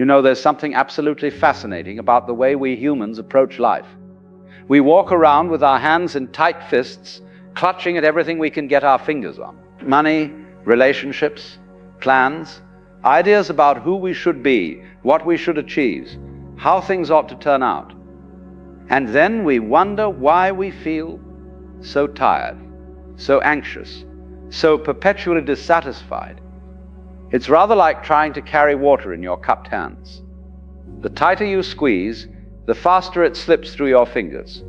You know, there's something absolutely fascinating about the way we humans approach life. We walk around with our hands in tight fists, clutching at everything we can get our fingers on. Money, relationships, plans, ideas about who we should be, what we should achieve, how things ought to turn out. And then we wonder why we feel so tired, so anxious, so perpetually dissatisfied. It's rather like trying to carry water in your cupped hands. The tighter you squeeze, the faster it slips through your fingers.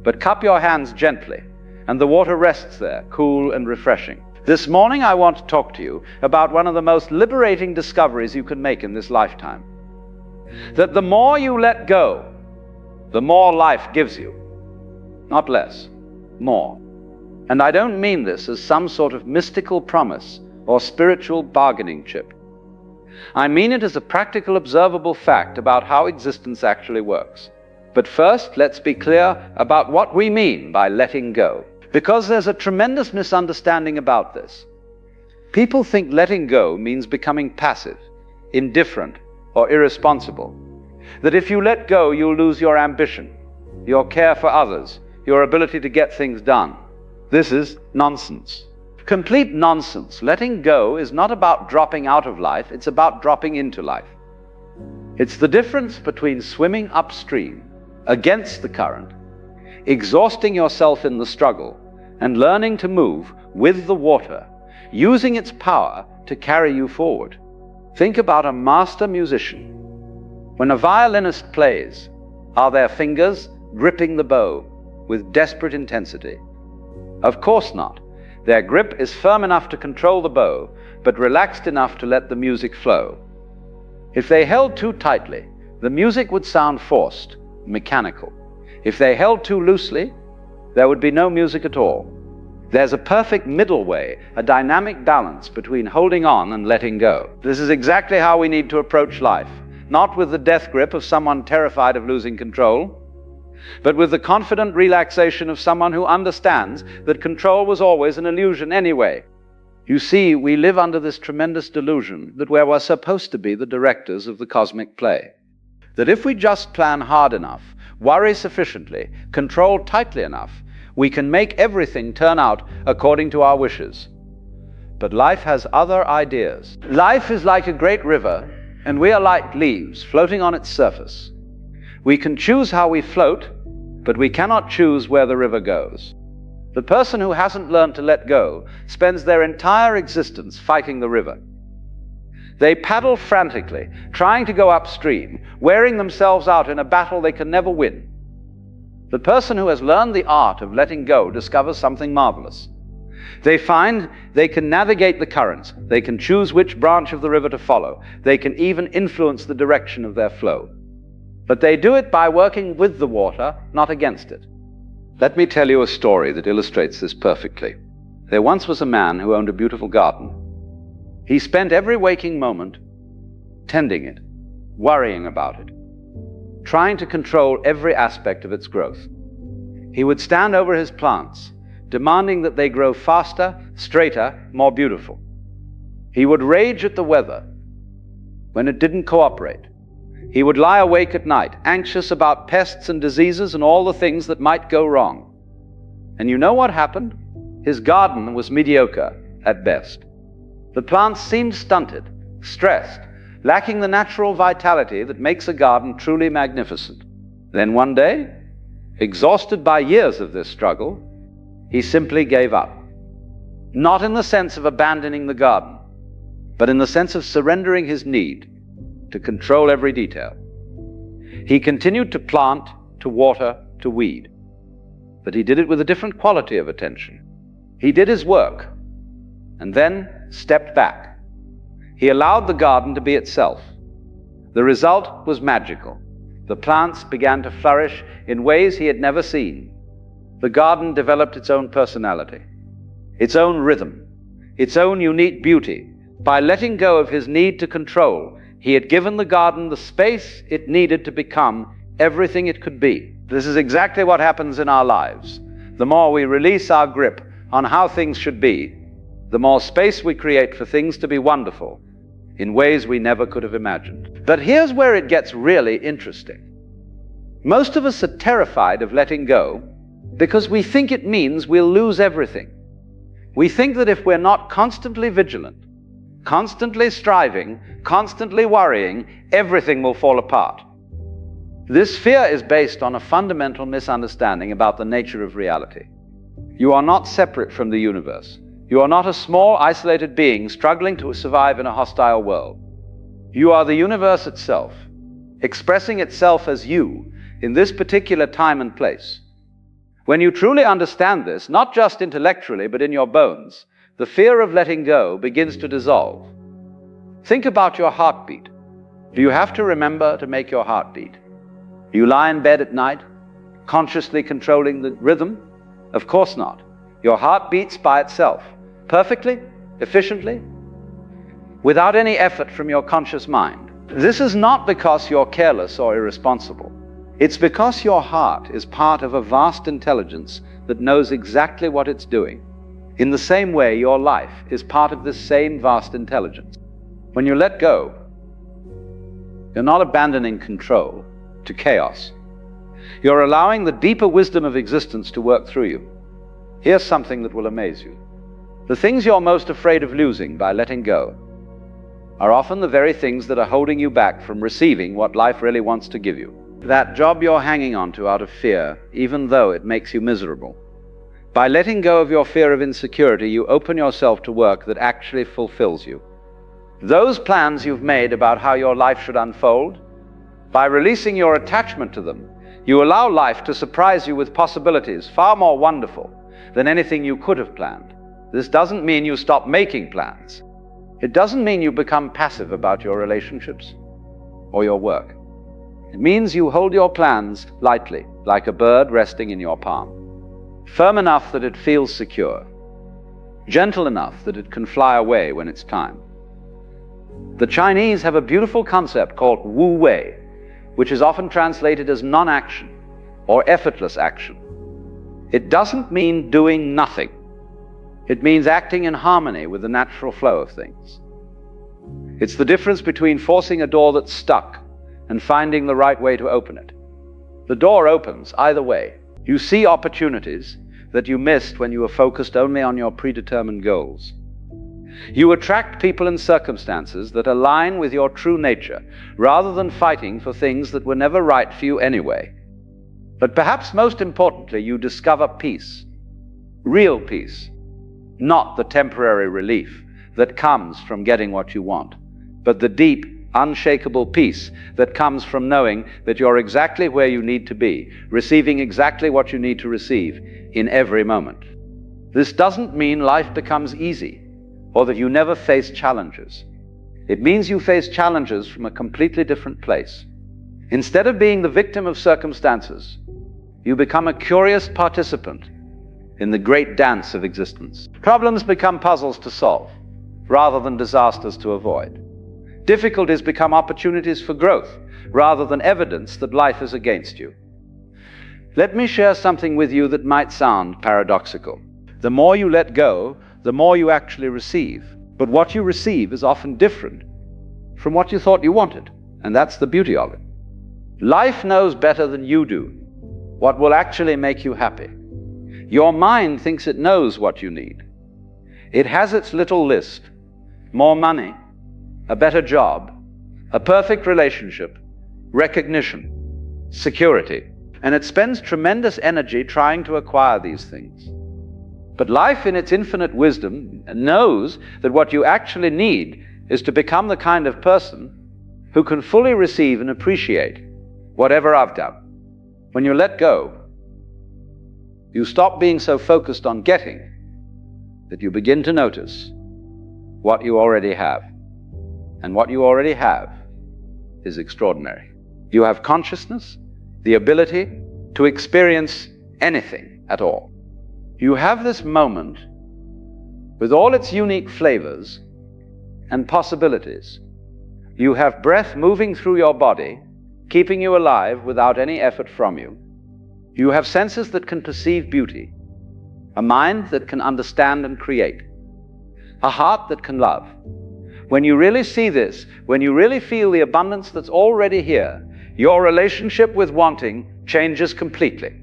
But cup your hands gently, and the water rests there, cool and refreshing. This morning I want to talk to you about one of the most liberating discoveries you can make in this lifetime. That the more you let go, the more life gives you. Not less, more. And I don't mean this as some sort of mystical promise or spiritual bargaining chip. I mean it as a practical, observable fact about how existence actually works. But first, let's be clear about what we mean by letting go, because there's a tremendous misunderstanding about this. People think letting go means becoming passive, indifferent, or irresponsible. That if you let go, you'll lose your ambition, your care for others, your ability to get things done. This is nonsense. Complete nonsense. Letting go is not about dropping out of life, it's about dropping into life. It's the difference between swimming upstream, against the current, exhausting yourself in the struggle, and learning to move with the water, using its power to carry you forward. Think about a master musician. When a violinist plays, are their fingers gripping the bow with desperate intensity? Of course not. Their grip is firm enough to control the bow, but relaxed enough to let the music flow. If they held too tightly, the music would sound forced, mechanical. If they held too loosely, there would be no music at all. There's a perfect middle way, a dynamic balance between holding on and letting go. This is exactly how we need to approach life, not with the death grip of someone terrified of losing control, but with the confident relaxation of someone who understands that control was always an illusion anyway. You see, we live under this tremendous delusion that we're supposed to be the directors of the cosmic play. That if we just plan hard enough, worry sufficiently, control tightly enough, we can make everything turn out according to our wishes. But life has other ideas. Life is like a great river, and we are like leaves floating on its surface. We can choose how we float, but we cannot choose where the river goes. The person who hasn't learned to let go spends their entire existence fighting the river. They paddle frantically, trying to go upstream, wearing themselves out in a battle they can never win. The person who has learned the art of letting go discovers something marvelous. They find they can navigate the currents, they can choose which branch of the river to follow, they can even influence the direction of their flow. But they do it by working with the water, not against it. Let me tell you a story that illustrates this perfectly. There once was a man who owned a beautiful garden. He spent every waking moment tending it, worrying about it, trying to control every aspect of its growth. He would stand over his plants, demanding that they grow faster, straighter, more beautiful. He would rage at the weather when it didn't cooperate. He would lie awake at night, anxious about pests and diseases and all the things that might go wrong. And you know what happened? His garden was mediocre at best. The plants seemed stunted, stressed, lacking the natural vitality that makes a garden truly magnificent. Then one day, exhausted by years of this struggle, he simply gave up. Not in the sense of abandoning the garden, but in the sense of surrendering his need to control every detail. He continued to plant, to water, to weed, but he did it with a different quality of attention. He did his work, and then stepped back. He allowed the garden to be itself. The result was magical. The plants began to flourish in ways he had never seen. The garden developed its own personality, its own rhythm, its own unique beauty. By letting go of his need to control, he had given the garden the space it needed to become everything it could be. This is exactly what happens in our lives. The more we release our grip on how things should be, the more space we create for things to be wonderful, in ways we never could have imagined. But here's where it gets really interesting. Most of us are terrified of letting go because we think it means we'll lose everything. We think that if we're not constantly vigilant, constantly striving, constantly worrying, everything will fall apart. This fear is based on a fundamental misunderstanding about the nature of reality. You are not separate from the universe. You are not a small, isolated being struggling to survive in a hostile world. You are the universe itself, expressing itself as you in this particular time and place. When you truly understand this, not just intellectually, but in your bones, the fear of letting go begins to dissolve. Think about your heartbeat. Do you have to remember to make your heart beat? Do you lie in bed at night, consciously controlling the rhythm? Of course not. Your heart beats by itself, perfectly, efficiently, without any effort from your conscious mind. This is not because you're careless or irresponsible. It's because your heart is part of a vast intelligence that knows exactly what it's doing. In the same way, your life is part of this same vast intelligence. When you let go, you're not abandoning control to chaos. You're allowing the deeper wisdom of existence to work through you. Here's something that will amaze you. The things you're most afraid of losing by letting go are often the very things that are holding you back from receiving what life really wants to give you. That job you're hanging on to out of fear, even though it makes you miserable. By letting go of your fear of insecurity, you open yourself to work that actually fulfills you. Those plans you've made about how your life should unfold, by releasing your attachment to them, you allow life to surprise you with possibilities far more wonderful than anything you could have planned. This doesn't mean you stop making plans. It doesn't mean you become passive about your relationships or your work. It means you hold your plans lightly, like a bird resting in your palm, firm enough that it feels secure, gentle enough that it can fly away when it's time. The Chinese have a beautiful concept called Wu Wei, which is often translated as non-action or effortless action. It doesn't mean doing nothing. It means acting in harmony with the natural flow of things. It's the difference between forcing a door that's stuck and finding the right way to open it. The door opens either way. You see opportunities that you missed when you were focused only on your predetermined goals. You attract people and circumstances that align with your true nature, rather than fighting for things that were never right for you anyway. But perhaps most importantly, you discover peace, real peace, not the temporary relief that comes from getting what you want, but the deep, unshakable peace that comes from knowing that you're exactly where you need to be, receiving exactly what you need to receive in every moment. This doesn't mean life becomes easy or that you never face challenges. It means you face challenges from a completely different place. Instead of being the victim of circumstances, you become a curious participant in the great dance of existence. Problems become puzzles to solve rather than disasters to avoid. Difficulties become opportunities for growth rather than evidence that life is against you. Let me share something with you that might sound paradoxical. The more you let go, the more you actually receive. But what you receive is often different from what you thought you wanted, and that's the beauty of it. Life knows better than you do what will actually make you happy. Your mind thinks it knows what you need. It has its little list: more money, a better job, a perfect relationship, recognition, security. And it spends tremendous energy trying to acquire these things. But life, in its infinite wisdom, knows that what you actually need is to become the kind of person who can fully receive and appreciate whatever I've done. When you let go, you stop being so focused on getting that you begin to notice what you already have. And what you already have is extraordinary. You have consciousness, the ability to experience anything at all. You have this moment with all its unique flavors and possibilities. You have breath moving through your body, keeping you alive without any effort from you. You have senses that can perceive beauty, a mind that can understand and create, a heart that can love. When you really see this, when you really feel the abundance that's already here, your relationship with wanting changes completely.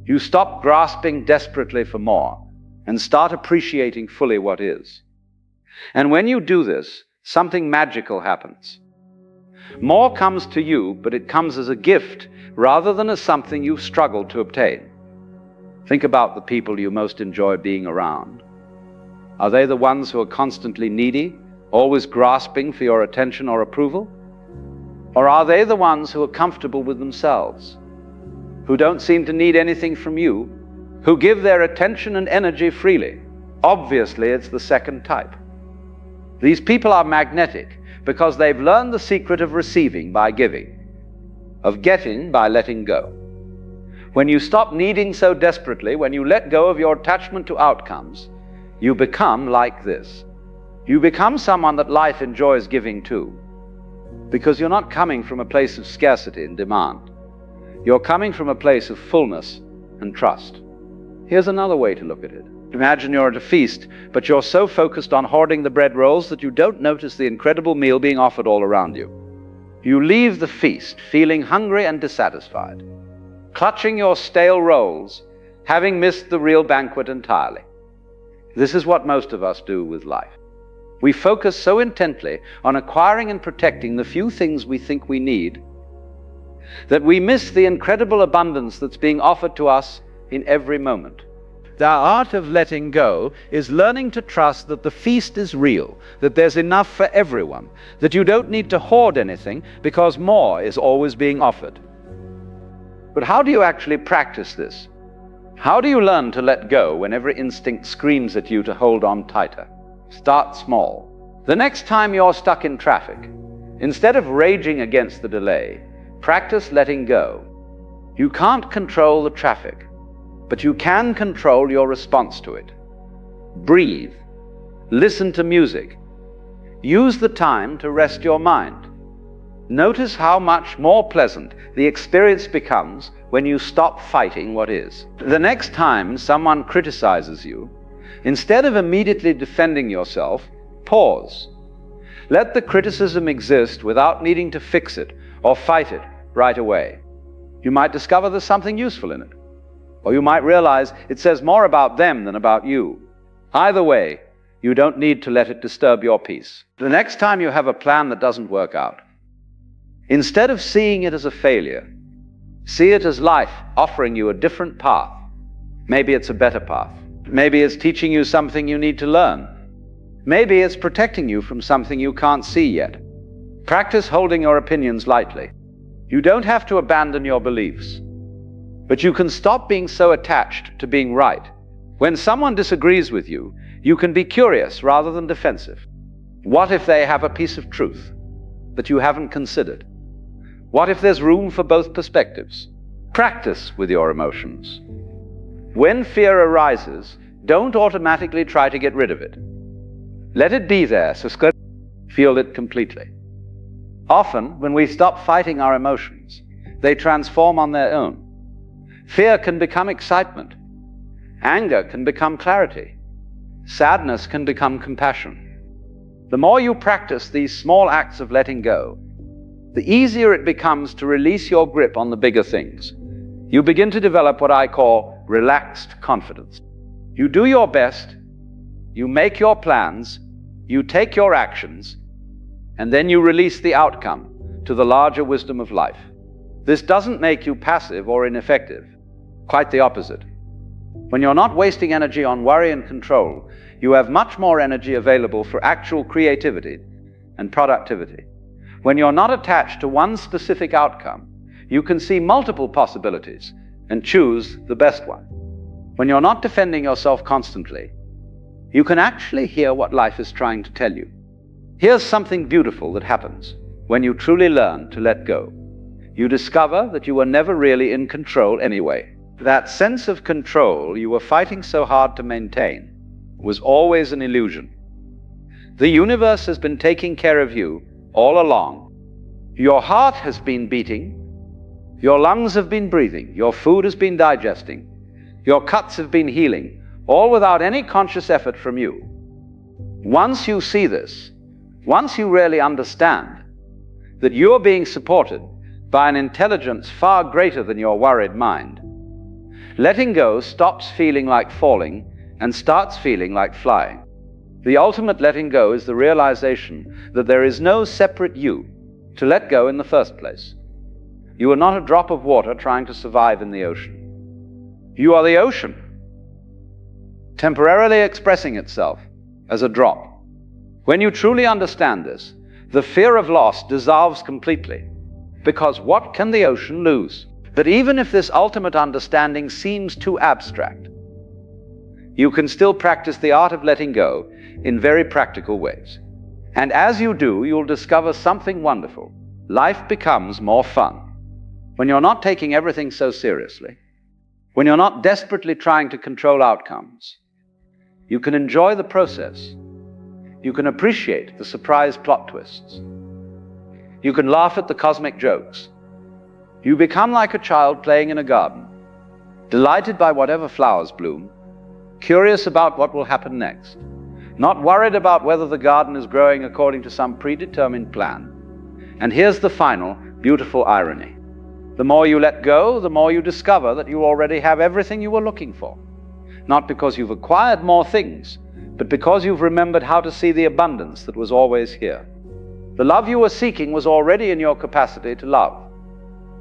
You stop grasping desperately for more and start appreciating fully what is. And when you do this, something magical happens. More comes to you, but it comes as a gift rather than as something you've struggled to obtain. Think about the people you most enjoy being around. Are they the ones who are constantly needy, always grasping for your attention or approval? Or are they the ones who are comfortable with themselves, who don't seem to need anything from you, who give their attention and energy freely? Obviously, it's the second type. These people are magnetic because they've learned the secret of receiving by giving, of getting by letting go. When you stop needing so desperately, when you let go of your attachment to outcomes, you become like this. You become someone that life enjoys giving to, because you're not coming from a place of scarcity and demand. You're coming from a place of fullness and trust. Here's another way to look at it. Imagine you're at a feast, but you're so focused on hoarding the bread rolls that you don't notice the incredible meal being offered all around you. You leave the feast feeling hungry and dissatisfied, clutching your stale rolls, having missed the real banquet entirely. This is what most of us do with life. We focus so intently on acquiring and protecting the few things we think we need that we miss the incredible abundance that's being offered to us in every moment. The art of letting go is learning to trust that the feast is real, that there's enough for everyone, that you don't need to hoard anything because more is always being offered. But how do you actually practice this? How do you learn to let go when every instinct screams at you to hold on tighter? Start small. The next time you're stuck in traffic, instead of raging against the delay, practice letting go. You can't control the traffic, but you can control your response to it. Breathe. Listen to music. Use the time to rest your mind. Notice how much more pleasant the experience becomes when you stop fighting what is. The next time someone criticizes you, instead of immediately defending yourself, pause. Let the criticism exist without needing to fix it or fight it right away. You might discover there's something useful in it, or you might realize it says more about them than about you. Either way, you don't need to let it disturb your peace. The next time you have a plan that doesn't work out, instead of seeing it as a failure, see it as life offering you a different path. Maybe it's a better path. Maybe it's teaching you something you need to learn. Maybe it's protecting you from something you can't see yet. Practice holding your opinions lightly. You don't have to abandon your beliefs, but you can stop being so attached to being right. When someone disagrees with you, you can be curious rather than defensive. What if they have a piece of truth that you haven't considered? What if there's room for both perspectives? Practice with your emotions. When fear arises, don't automatically try to get rid of it. Let it be there, so feel it completely. Often, when we stop fighting our emotions, they transform on their own. Fear can become excitement. Anger can become clarity. Sadness can become compassion. The more you practice these small acts of letting go, the easier it becomes to release your grip on the bigger things. You begin to develop what I call relaxed confidence. You do your best, you make your plans, you take your actions, and then you release the outcome to the larger wisdom of life. This doesn't make you passive or ineffective. Quite the opposite. When you're not wasting energy on worry and control, you have much more energy available for actual creativity and productivity. When you're not attached to one specific outcome, you can see multiple possibilities and choose the best one. When you're not defending yourself constantly, you can actually hear what life is trying to tell you. Here's something beautiful that happens when you truly learn to let go. You discover that you were never really in control anyway. That sense of control you were fighting so hard to maintain was always an illusion. The universe has been taking care of you all along. Your heart has been beating, your lungs have been breathing, your food has been digesting, your cuts have been healing, all without any conscious effort from you. Once you see this, Once you really understand that you're being supported by an intelligence far greater than your worried mind, letting go stops feeling like falling and starts feeling like flying. The ultimate letting go is the realization that there is no separate you to let go in the first place. You are not a drop of water trying to survive in the ocean. You are the ocean, temporarily expressing itself as a drop. When you truly understand this, the fear of loss dissolves completely, because what can the ocean lose? But even if this ultimate understanding seems too abstract, you can still practice the art of letting go in very practical ways. And as you do, you'll discover something wonderful. Life becomes more fun. When you're not taking everything so seriously, when you're not desperately trying to control outcomes, you can enjoy the process. You can appreciate the surprise plot twists. You can laugh at the cosmic jokes. You become like a child playing in a garden, delighted by whatever flowers bloom, curious about what will happen next, not worried about whether the garden is growing according to some predetermined plan. And here's the final, beautiful irony. The more you let go, the more you discover that you already have everything you were looking for. Not because you've acquired more things, but because you've remembered how to see the abundance that was always here. The love you were seeking was already in your capacity to love.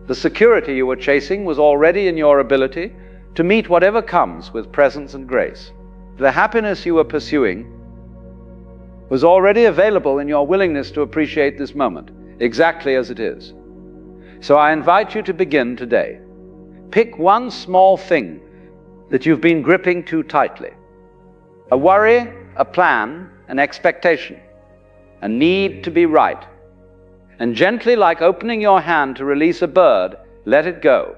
The security you were chasing was already in your ability to meet whatever comes with presence and grace. The happiness you were pursuing was already available in your willingness to appreciate this moment, exactly as it is. So I invite you to begin today. Pick one small thing that you've been gripping too tightly. A worry, a plan, an expectation, a need to be right. And gently, like opening your hand to release a bird, let it go.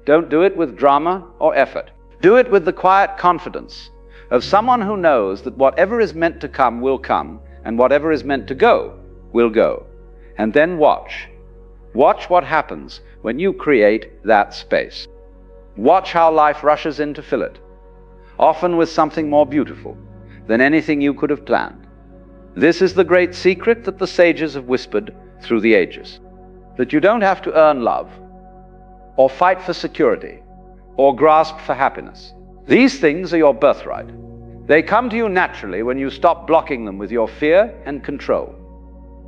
Don't do it with drama or effort. Do it with the quiet confidence of someone who knows that whatever is meant to come will come, and whatever is meant to go will go. And then watch. Watch what happens when you create that space. Watch how life rushes in to fill it, often with something more beautiful than anything you could have planned. This is the great secret that the sages have whispered through the ages, that you don't have to earn love, or fight for security, or grasp for happiness. These things are your birthright. They come to you naturally when you stop blocking them with your fear and control.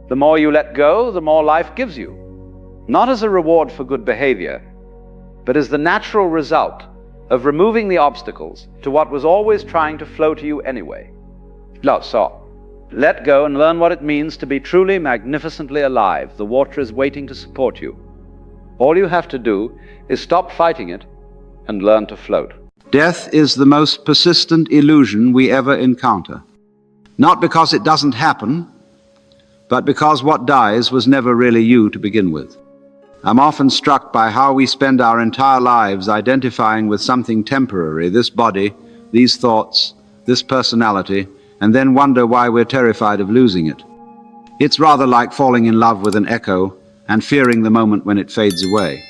The more you let go, the more life gives you, not as a reward for good behavior, but as the natural result of removing the obstacles to what was always trying to flow to you anyway. So, let go and learn what it means to be truly magnificently alive. The water is waiting to support you. All you have to do is stop fighting it and learn to float. Death is the most persistent illusion we ever encounter. Not because it doesn't happen, but because what dies was never really you to begin with. I'm often struck by how we spend our entire lives identifying with something temporary, this body, these thoughts, this personality, and then wonder why we're terrified of losing it. It's rather like falling in love with an echo and fearing the moment when it fades away.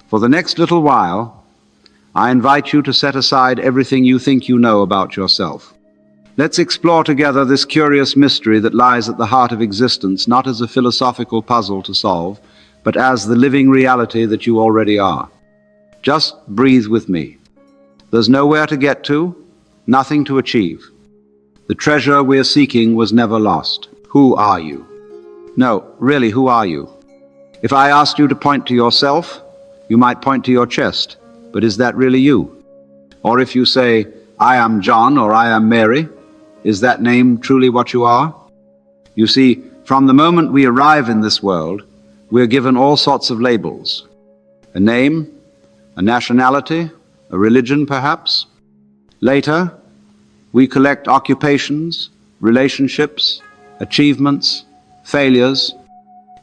For the next little while, I invite you to set aside everything you think you know about yourself. Let's explore together this curious mystery that lies at the heart of existence, not as a philosophical puzzle to solve, but as the living reality that you already are. Just breathe with me. There's nowhere to get to, nothing to achieve. The treasure we're seeking was never lost. Who are you? No, really, who are you? If I asked you to point to yourself, you might point to your chest, but is that really you? Or if you say, I am John or I am Mary, is that name truly what you are? You see, from the moment we arrive in this world, we're given all sorts of labels. A name, a nationality, a religion perhaps. Later, we collect occupations, relationships, achievements, failures,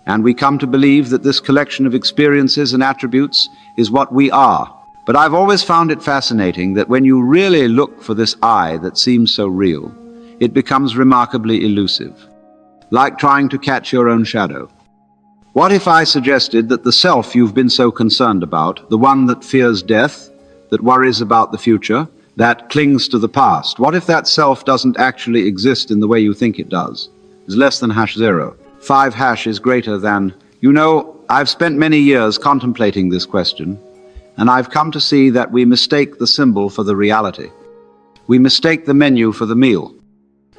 and we come to believe that this collection of experiences and attributes is what we are. But I've always found it fascinating that when you really look for this I that seems so real, it becomes remarkably elusive, like trying to catch your own shadow. What if I suggested that the self you've been so concerned about, the one that fears death, that worries about the future, that clings to the past, what if that self doesn't actually exist in the way you think it does? is less than hash 0. 5 hash is greater than... You know, I've spent many years contemplating this question, and I've come to see that we mistake the symbol for the reality. We mistake the menu for the meal.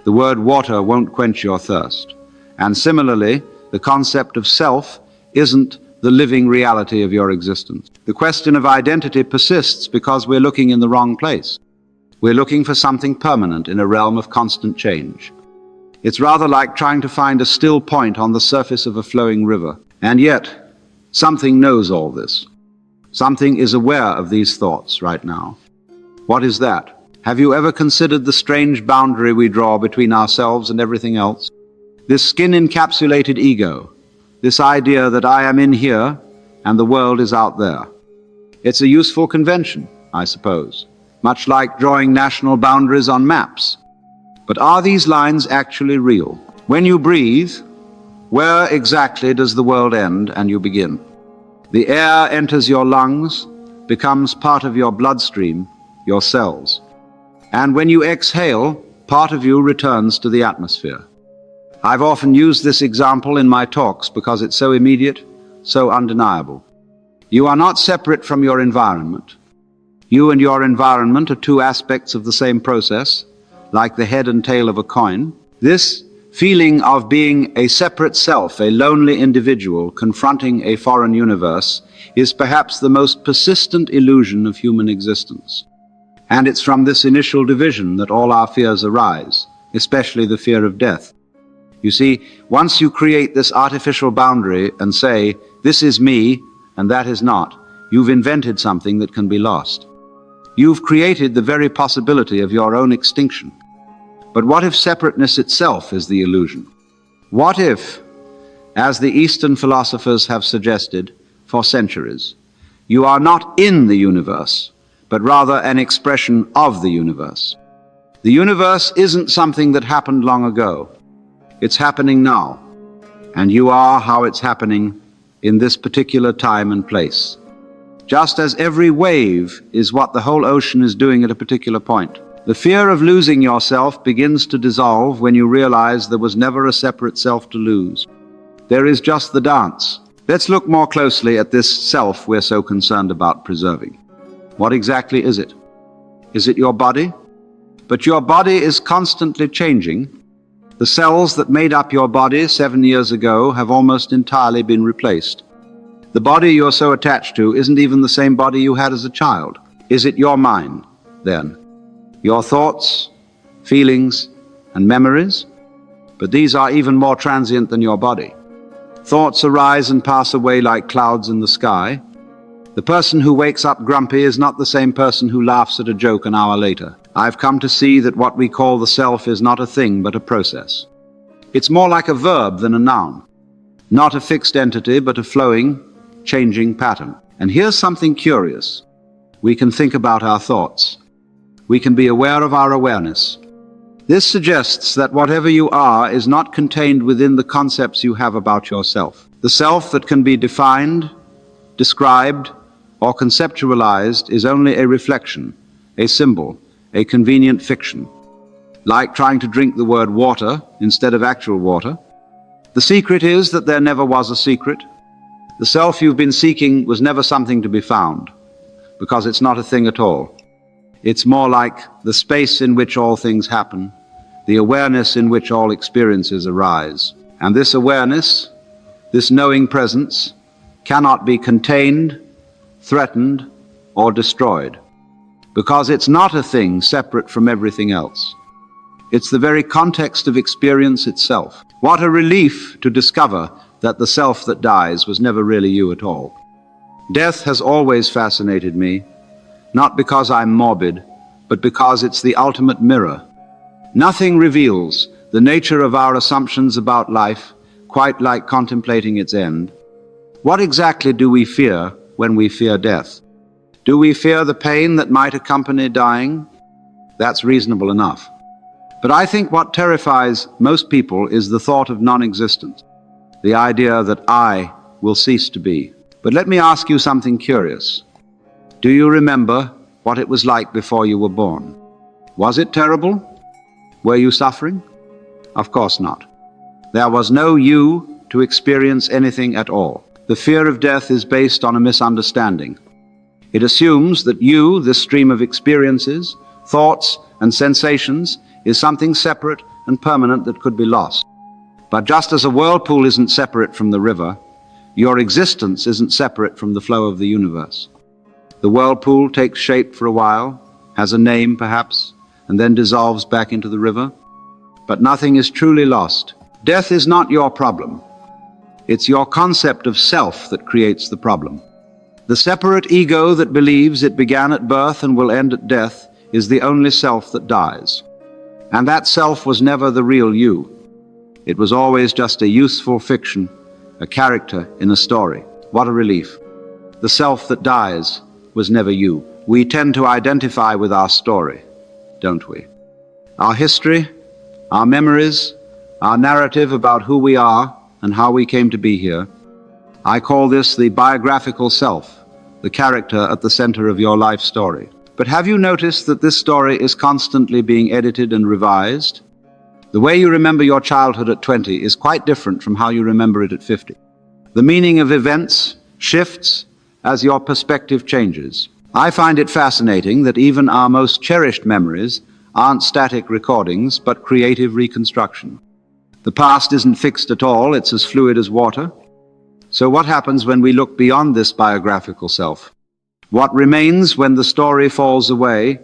The word water won't quench your thirst. And similarly, the concept of self isn't the living reality of your existence. The question of identity persists because we're looking in the wrong place. We're looking for something permanent in a realm of constant change. It's rather like trying to find a still point on the surface of a flowing river. And yet, something knows all this. Something is aware of these thoughts right now. What is that? Have you ever considered the strange boundary we draw between ourselves and everything else? This skin-encapsulated ego, this idea that I am in here and the world is out there. It's a useful convention, I suppose, much like drawing national boundaries on maps. But are these lines actually real? When you breathe, where exactly does the world end and you begin? The air enters your lungs, becomes part of your bloodstream, your cells. And when you exhale, part of you returns to the atmosphere. I've often used this example in my talks because it's so immediate, so undeniable. You are not separate from your environment. You and your environment are two aspects of the same process, like the head and tail of a coin. This feeling of being a separate self, a lonely individual confronting a foreign universe, is perhaps the most persistent illusion of human existence. And it's from this initial division that all our fears arise, especially the fear of death. You see, once you create this artificial boundary and say, this is me and that is not, you've invented something that can be lost. You've created the very possibility of your own extinction. But what if separateness itself is the illusion? What if, as the Eastern philosophers have suggested for centuries, you are not in the universe, but rather an expression of the universe? The universe isn't something that happened long ago. It's happening now, and you are how it's happening in this particular time and place. Just as every wave is what the whole ocean is doing at a particular point. The fear of losing yourself begins to dissolve when you realize there was never a separate self to lose. There is just the dance. Let's look more closely at this self we're so concerned about preserving. What exactly is it? Is it your body? But your body is constantly changing. The cells that made up your body 7 years ago have almost entirely been replaced. The body you're so attached to isn't even the same body you had as a child. Is it your mind, then? Your thoughts, feelings, and memories? But these are even more transient than your body. Thoughts arise and pass away like clouds in the sky. The person who wakes up grumpy is not the same person who laughs at a joke an hour later. I've come to see that what we call the self is not a thing but a process. It's more like a verb than a noun. Not a fixed entity but a flowing, changing pattern. And here's something curious. We can think about our thoughts. We can be aware of our awareness. This suggests that whatever you are is not contained within the concepts you have about yourself. The self that can be defined, described, or conceptualized is only a reflection, a symbol, a convenient fiction, like trying to drink the word water instead of actual water. The secret is that there never was a secret. The self you've been seeking was never something to be found, because it's not a thing at all. It's more like the space in which all things happen, the awareness in which all experiences arise. And this awareness, this knowing presence, cannot be contained, threatened, or destroyed, because it's not a thing separate from everything else. It's the very context of experience itself. What a relief to discover that the self that dies was never really you at all. Death has always fascinated me, not because I'm morbid, but because it's the ultimate mirror. Nothing reveals the nature of our assumptions about life quite like contemplating its end. What exactly do we fear when we fear death? Do we fear the pain that might accompany dying? That's reasonable enough. But I think what terrifies most people is the thought of non-existence, the idea that I will cease to be. But let me ask you something curious. Do you remember what it was like before you were born? Was it terrible? Were you suffering? Of course not. There was no you to experience anything at all. The fear of death is based on a misunderstanding. It assumes that you, this stream of experiences, thoughts, and sensations, is something separate and permanent that could be lost. But just as a whirlpool isn't separate from the river, your existence isn't separate from the flow of the universe. The whirlpool takes shape for a while, has a name perhaps, and then dissolves back into the river. But nothing is truly lost. Death is not your problem. It's your concept of self that creates the problem. The separate ego that believes it began at birth and will end at death is the only self that dies. And that self was never the real you. It was always just a useful fiction, a character in a story. What a relief. The self that dies was never you. We tend to identify with our story, don't we? Our history, our memories, our narrative about who we are and how we came to be here. I call this the biographical self, the character at the center of your life story. But have you noticed that this story is constantly being edited and revised? The way you remember your childhood at 20 is quite different from how you remember it at 50. The meaning of events shifts as your perspective changes. I find it fascinating that even our most cherished memories aren't static recordings, but creative reconstruction. The past isn't fixed at all, it's as fluid as water. So what happens when we look beyond this biographical self? What remains when the story falls away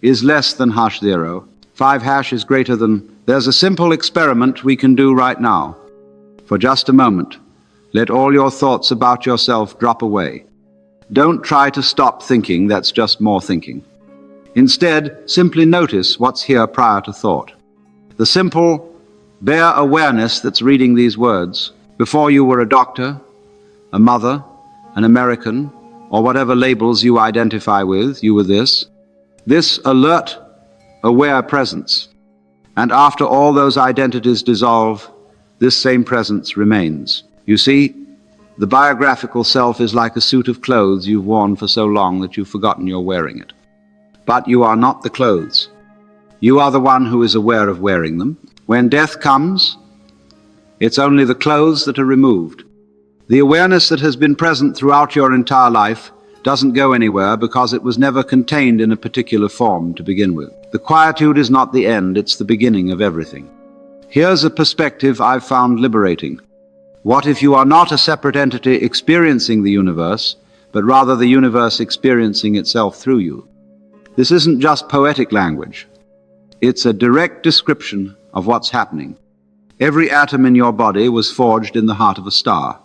is less than hash zero. 5 hash is greater than. There's a simple experiment we can do right now. For just a moment, let all your thoughts about yourself drop away. Don't try to stop thinking, that's just more thinking. Instead, simply notice what's here prior to thought. The simple, bare awareness that's reading these words. Before you were a doctor, a mother, an American, or whatever labels you identify with, you were this. This alert, aware presence. And after all those identities dissolve, this same presence remains. You see, the biographical self is like a suit of clothes you've worn for so long that you've forgotten you're wearing it. But you are not the clothes. You are the one who is aware of wearing them. When death comes, it's only the clothes that are removed. The awareness that has been present throughout your entire life doesn't go anywhere because it was never contained in a particular form to begin with. The quietude is not the end, it's the beginning of everything. Here's a perspective I've found liberating. What if you are not a separate entity experiencing the universe, but rather the universe experiencing itself through you? This isn't just poetic language. It's a direct description of what's happening. Every atom in your body was forged in the heart of a star.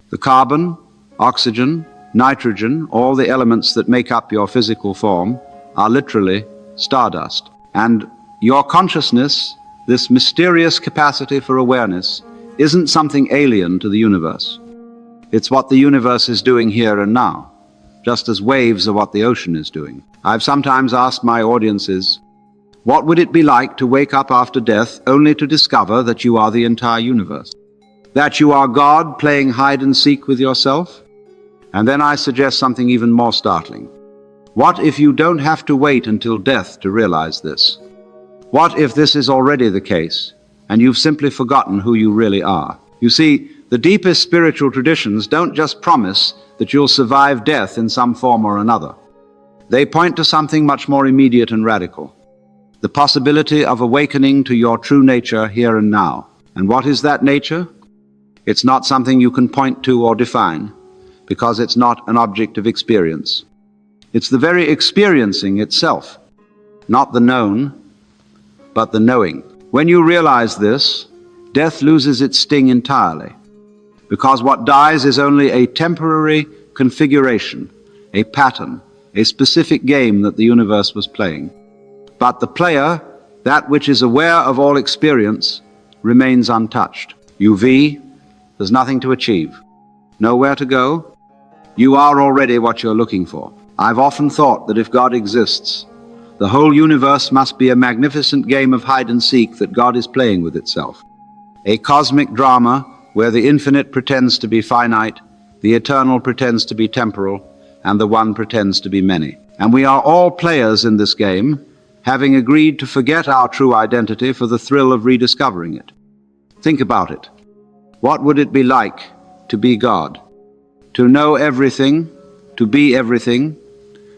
The carbon, oxygen, nitrogen, all the elements that make up your physical form, are literally stardust. And your consciousness, this mysterious capacity for awareness, isn't something alien to the universe. It's what the universe is doing here and now, just as waves are what the ocean is doing. I've sometimes asked my audiences, what would it be like to wake up after death only to discover that you are the entire universe? That you are God playing hide and seek with yourself? And then I suggest something even more startling. What if you don't have to wait until death to realize this? What if this is already the case, and you've simply forgotten who you really are? You see, the deepest spiritual traditions don't just promise that you'll survive death in some form or another. They point to something much more immediate and radical. The possibility of awakening to your true nature here and now. And what is that nature? It's not something you can point to or define, because it's not an object of experience. It's the very experiencing itself, not the known, but the knowing. When you realize this, death loses its sting entirely, because what dies is only a temporary configuration, a pattern, a specific game that the universe was playing. But the player, that which is aware of all experience, remains untouched. UV, there's nothing to achieve, nowhere to go. You are already what you're looking for. I've often thought that if God exists, the whole universe must be a magnificent game of hide and seek that God is playing with itself. A cosmic drama where the infinite pretends to be finite, the eternal pretends to be temporal, and the one pretends to be many. And we are all players in this game, having agreed to forget our true identity for the thrill of rediscovering it. Think about it. What would it be like to be God? To know everything, to be everything,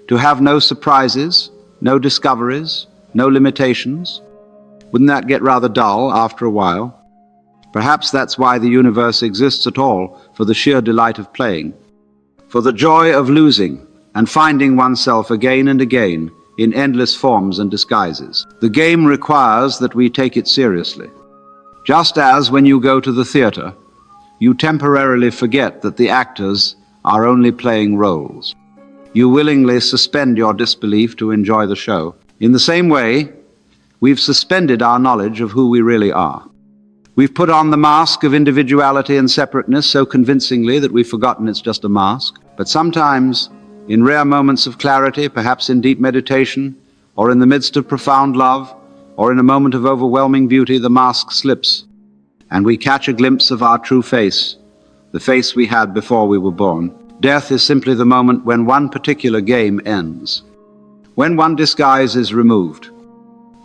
to have no surprises, no discoveries, no limitations? Wouldn't that get rather dull after a while? Perhaps that's why the universe exists at all, for the sheer delight of playing, for the joy of losing and finding oneself again and again in endless forms and disguises. The game requires that we take it seriously. Just as when you go to the theater, you temporarily forget that the actors are only playing roles. You willingly suspend your disbelief to enjoy the show. In the same way, we've suspended our knowledge of who we really are. We've put on the mask of individuality and separateness so convincingly that we've forgotten it's just a mask. But sometimes, in rare moments of clarity, perhaps in deep meditation, or in the midst of profound love, or in a moment of overwhelming beauty, the mask slips, and we catch a glimpse of our true face, the face we had before we were born. Death is simply the moment when one particular game ends, when one disguise is removed.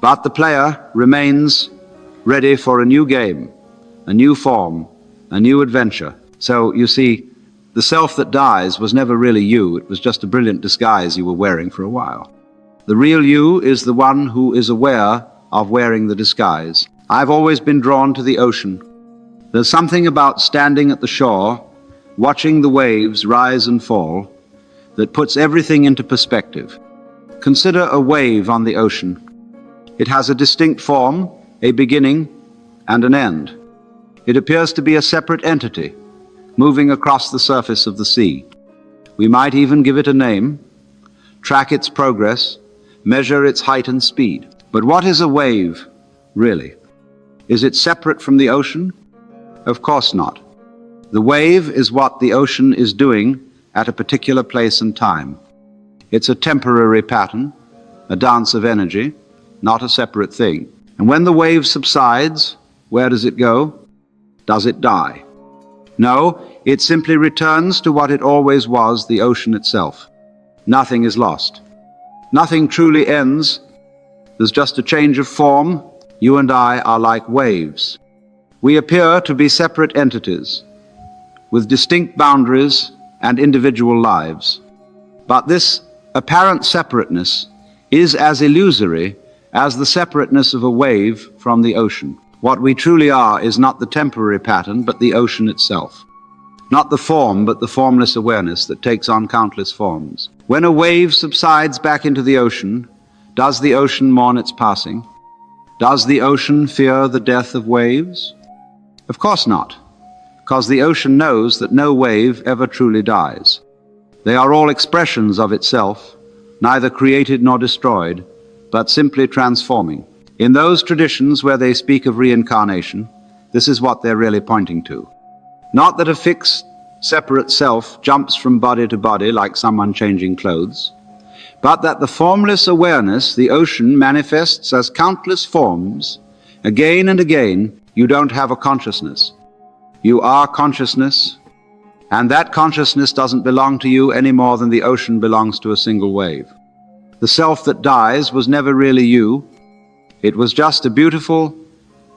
But the player remains ready for a new game, a new form, a new adventure. So, you see, the self that dies was never really you. It was just a brilliant disguise you were wearing for a while. The real you is the one who is aware of wearing the disguise. I've always been drawn to the ocean. There's something about standing at the shore, watching the waves rise and fall, that puts everything into perspective. Consider a wave on the ocean. It has a distinct form, a beginning, and an end. It appears to be a separate entity, moving across the surface of the sea. We might even give it a name, track its progress, measure its height and speed. But what is a wave, really? Is it separate from the ocean? Of course not. The wave is what the ocean is doing at a particular place and time. It's a temporary pattern, a dance of energy, not a separate thing. And when the wave subsides, where does it go? Does it die? No, it simply returns to what it always was, the ocean itself. Nothing is lost. Nothing truly ends. There's just a change of form. You and I are like waves. We appear to be separate entities, with distinct boundaries and individual lives. But this apparent separateness is as illusory as the separateness of a wave from the ocean. What we truly are is not the temporary pattern, but the ocean itself. Not the form, but the formless awareness that takes on countless forms. When a wave subsides back into the ocean, does the ocean mourn its passing? Does the ocean fear the death of waves? Of course not, because the ocean knows that no wave ever truly dies. They are all expressions of itself, neither created nor destroyed, but simply transforming. In those traditions where they speak of reincarnation, this is what they're really pointing to. Not that a fixed, separate self jumps from body to body like someone changing clothes, but that the formless awareness, the ocean, manifests as countless forms. Again and again, you don't have a consciousness. You are consciousness, and that consciousness doesn't belong to you any more than the ocean belongs to a single wave. The self that dies was never really you. It was just a beautiful,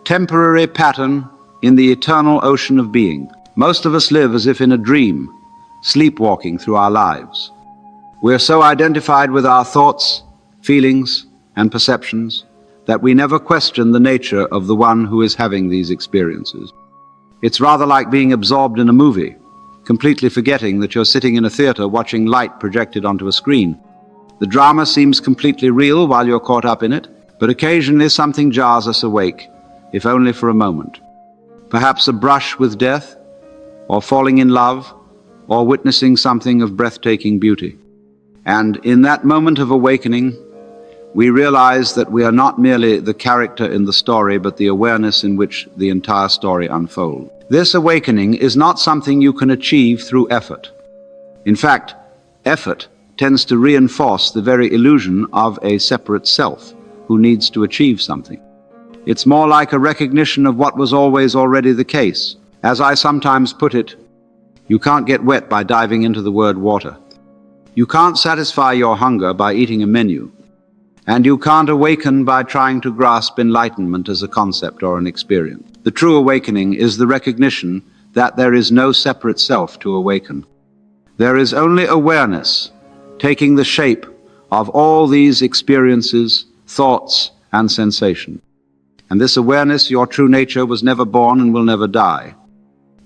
temporary pattern in the eternal ocean of being. Most of us live as if in a dream, sleepwalking through our lives. We're so identified with our thoughts, feelings, and perceptions that we never question the nature of the one who is having these experiences. It's rather like being absorbed in a movie, completely forgetting that you're sitting in a theater watching light projected onto a screen. The drama seems completely real while you're caught up in it, but occasionally something jars us awake, if only for a moment. Perhaps a brush with death, or falling in love, or witnessing something of breathtaking beauty. And in that moment of awakening, we realize that we are not merely the character in the story, but the awareness in which the entire story unfolds. This awakening is not something you can achieve through effort. In fact, effort tends to reinforce the very illusion of a separate self who needs to achieve something. It's more like a recognition of what was always already the case. As I sometimes put it, you can't get wet by diving into the word water. You can't satisfy your hunger by eating a menu. And you can't awaken by trying to grasp enlightenment as a concept or an experience. The true awakening is the recognition that there is no separate self to awaken. There is only awareness taking the shape of all these experiences, thoughts, and sensation. And this awareness, your true nature, was never born and will never die.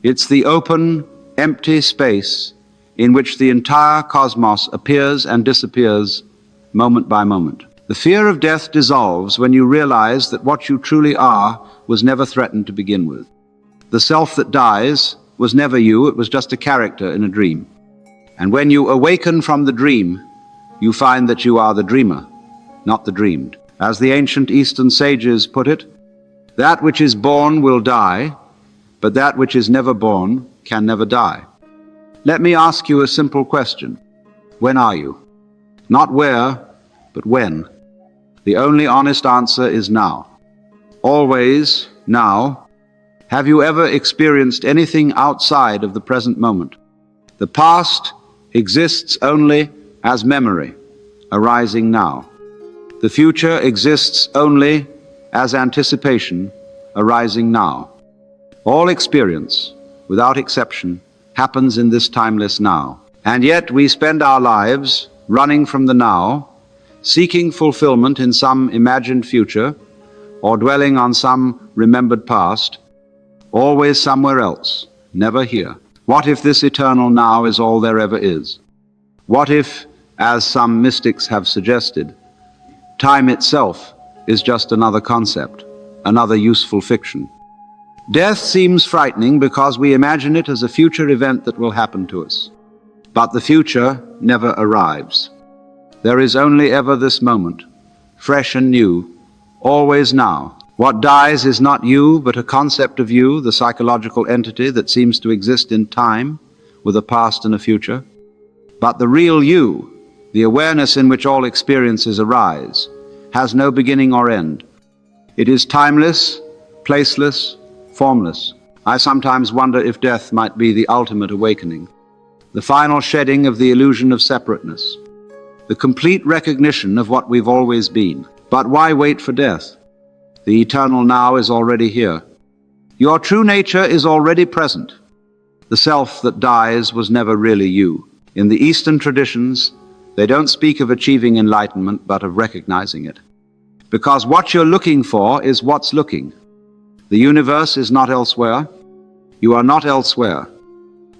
It's the open, empty space in which the entire cosmos appears and disappears moment by moment. The fear of death dissolves when you realize that what you truly are was never threatened to begin with. The self that dies was never you, it was just a character in a dream. And when you awaken from the dream, you find that you are the dreamer, not the dreamed. As the ancient Eastern sages put it, that which is born will die, but that which is never born can never die. Let me ask you a simple question. When are you? Not where, but when. The only honest answer is now. Always now. Have you ever experienced anything outside of the present moment? The past exists only as memory, arising now. The future exists only as anticipation, arising now. All experience, without exception, happens in this timeless now. And yet we spend our lives running from the now, seeking fulfillment in some imagined future, or dwelling on some remembered past, always somewhere else, never here. What if this eternal now is all there ever is? What if, as some mystics have suggested, time itself is just another concept, another useful fiction? Death seems frightening because we imagine it as a future event that will happen to us. But the future never arrives. There is only ever this moment, fresh and new, always now. What dies is not you, but a concept of you, the psychological entity that seems to exist in time, with a past and a future. But the real you, the awareness in which all experiences arise, has no beginning or end. It is timeless, placeless, formless. I sometimes wonder if death might be the ultimate awakening, the final shedding of the illusion of separateness, the complete recognition of what we've always been. But why wait for death? The eternal now is already here. Your true nature is already present. The self that dies was never really you. In the Eastern traditions, they don't speak of achieving enlightenment, but of recognizing it. Because what you're looking for is what's looking. The universe is not elsewhere. You are not elsewhere.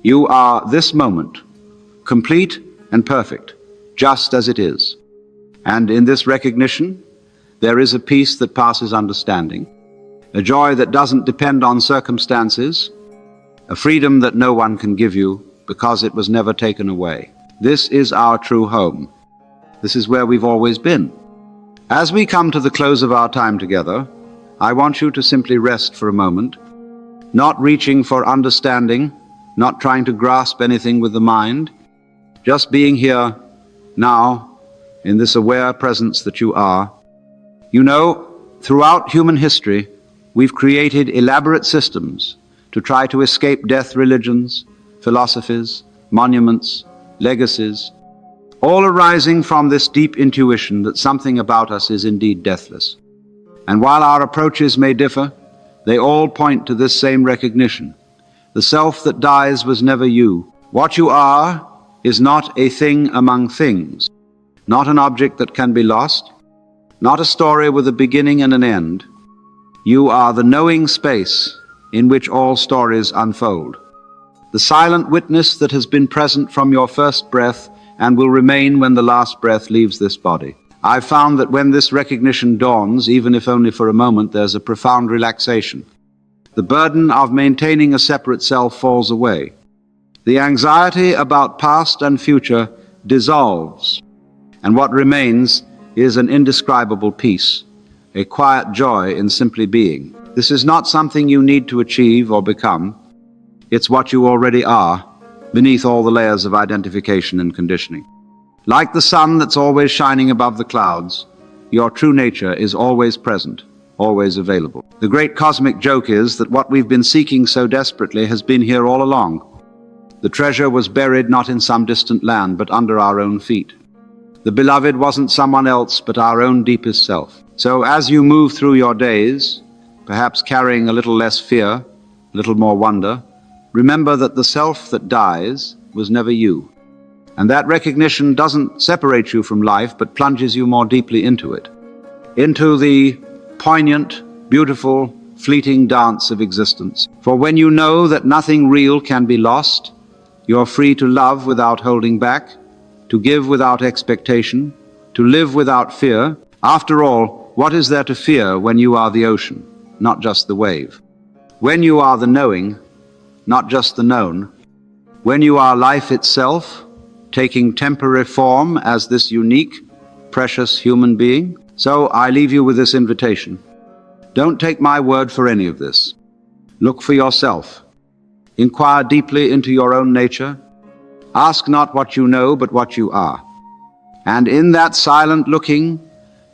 You are this moment, complete and perfect, just as it is. And in this recognition, there is a peace that passes understanding, a joy that doesn't depend on circumstances, a freedom that no one can give you because it was never taken away. This is our true home. This is where we've always been. As we come to the close of our time together, I want you to simply rest for a moment, not reaching for understanding, not trying to grasp anything with the mind, just being here now in this aware presence that you are. You know, throughout human history, we've created elaborate systems to try to escape death religions, philosophies, monuments, legacies, all arising from this deep intuition that something about us is indeed deathless. And while our approaches may differ, they all point to this same recognition. The self that dies was never you. What you are is not a thing among things, not an object that can be lost, not a story with a beginning and an end. You are the knowing space in which all stories unfold. The silent witness that has been present from your first breath and will remain when the last breath leaves this body. I've found that when this recognition dawns, even if only for a moment, there's a profound relaxation. The burden of maintaining a separate self falls away. The anxiety about past and future dissolves, and what remains is an indescribable peace, a quiet joy in simply being. This is not something you need to achieve or become. It's what you already are, beneath all the layers of identification and conditioning. Like the sun that's always shining above the clouds, your true nature is always present, always available. The great cosmic joke is that what we've been seeking so desperately has been here all along. The treasure was buried not in some distant land, but under our own feet. The beloved wasn't someone else, but our own deepest self. So as you move through your days, perhaps carrying a little less fear, a little more wonder, remember that the self that dies was never you. And that recognition doesn't separate you from life, but plunges you more deeply into it, into the poignant, beautiful, fleeting dance of existence. For when you know that nothing real can be lost, you're free to love without holding back, to give without expectation, to live without fear. After all, what is there to fear when you are the ocean, not just the wave? When you are the knowing, not just the known, when you are life itself, taking temporary form as this unique, precious human being. So I leave you with this invitation. Don't take my word for any of this. Look for yourself. Inquire deeply into your own nature. Ask not what you know, but what you are. And in that silent looking,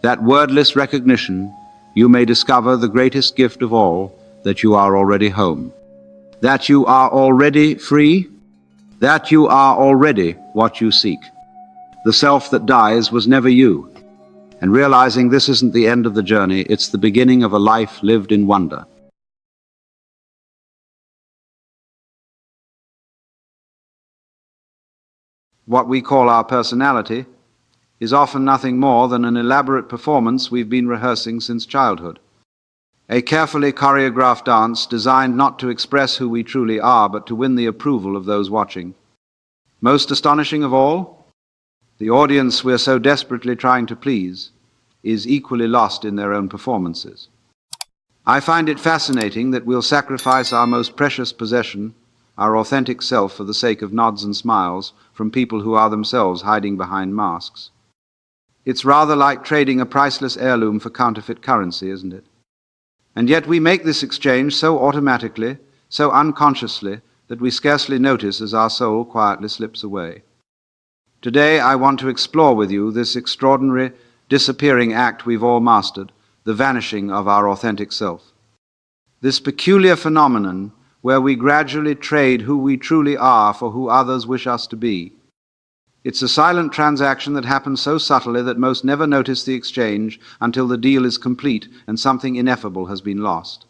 that wordless recognition, you may discover the greatest gift of all, that you are already home, that you are already free, that you are already what you seek. The self that dies was never you. And realizing this isn't the end of the journey, it's the beginning of a life lived in wonder. What we call our personality is often nothing more than an elaborate performance we've been rehearsing since childhood. A carefully choreographed dance designed not to express who we truly are, but to win the approval of those watching. Most astonishing of all, the audience we're so desperately trying to please is equally lost in their own performances. I find it fascinating that we'll sacrifice our most precious possession, our authentic self, for the sake of nods and smiles from people who are themselves hiding behind masks. It's rather like trading a priceless heirloom for counterfeit currency, isn't it? And yet we make this exchange so automatically, so unconsciously, that we scarcely notice as our soul quietly slips away. Today I want to explore with you this extraordinary, disappearing act we've all mastered, the vanishing of our authentic self. This peculiar phenomenon where we gradually trade who we truly are for who others wish us to be. It's a silent transaction that happens so subtly that most never notice the exchange until the deal is complete and something ineffable has been lost.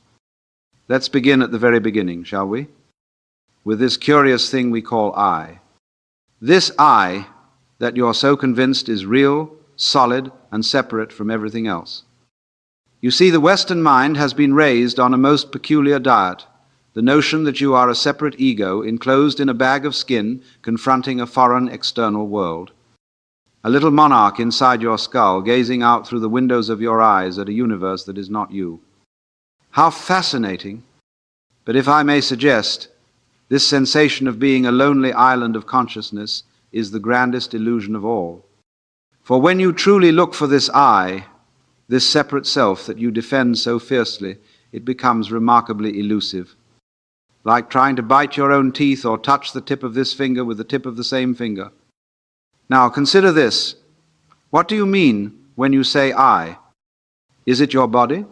Let's begin at the very beginning, shall we? With this curious thing we call I. This I that you're so convinced is real, solid, and separate from everything else. You see, the Western mind has been raised on a most peculiar diet, the notion that you are a separate ego enclosed in a bag of skin confronting a foreign external world. A little monarch inside your skull, gazing out through the windows of your eyes at a universe that is not you. How fascinating! But if I may suggest, this sensation of being a lonely island of consciousness is the grandest illusion of all. For when you truly look for this I, this separate self that you defend so fiercely, it becomes remarkably elusive. Like trying to bite your own teeth or touch the tip of this finger with the tip of the same finger. Now consider this. What do you mean when you say I? Is it your body?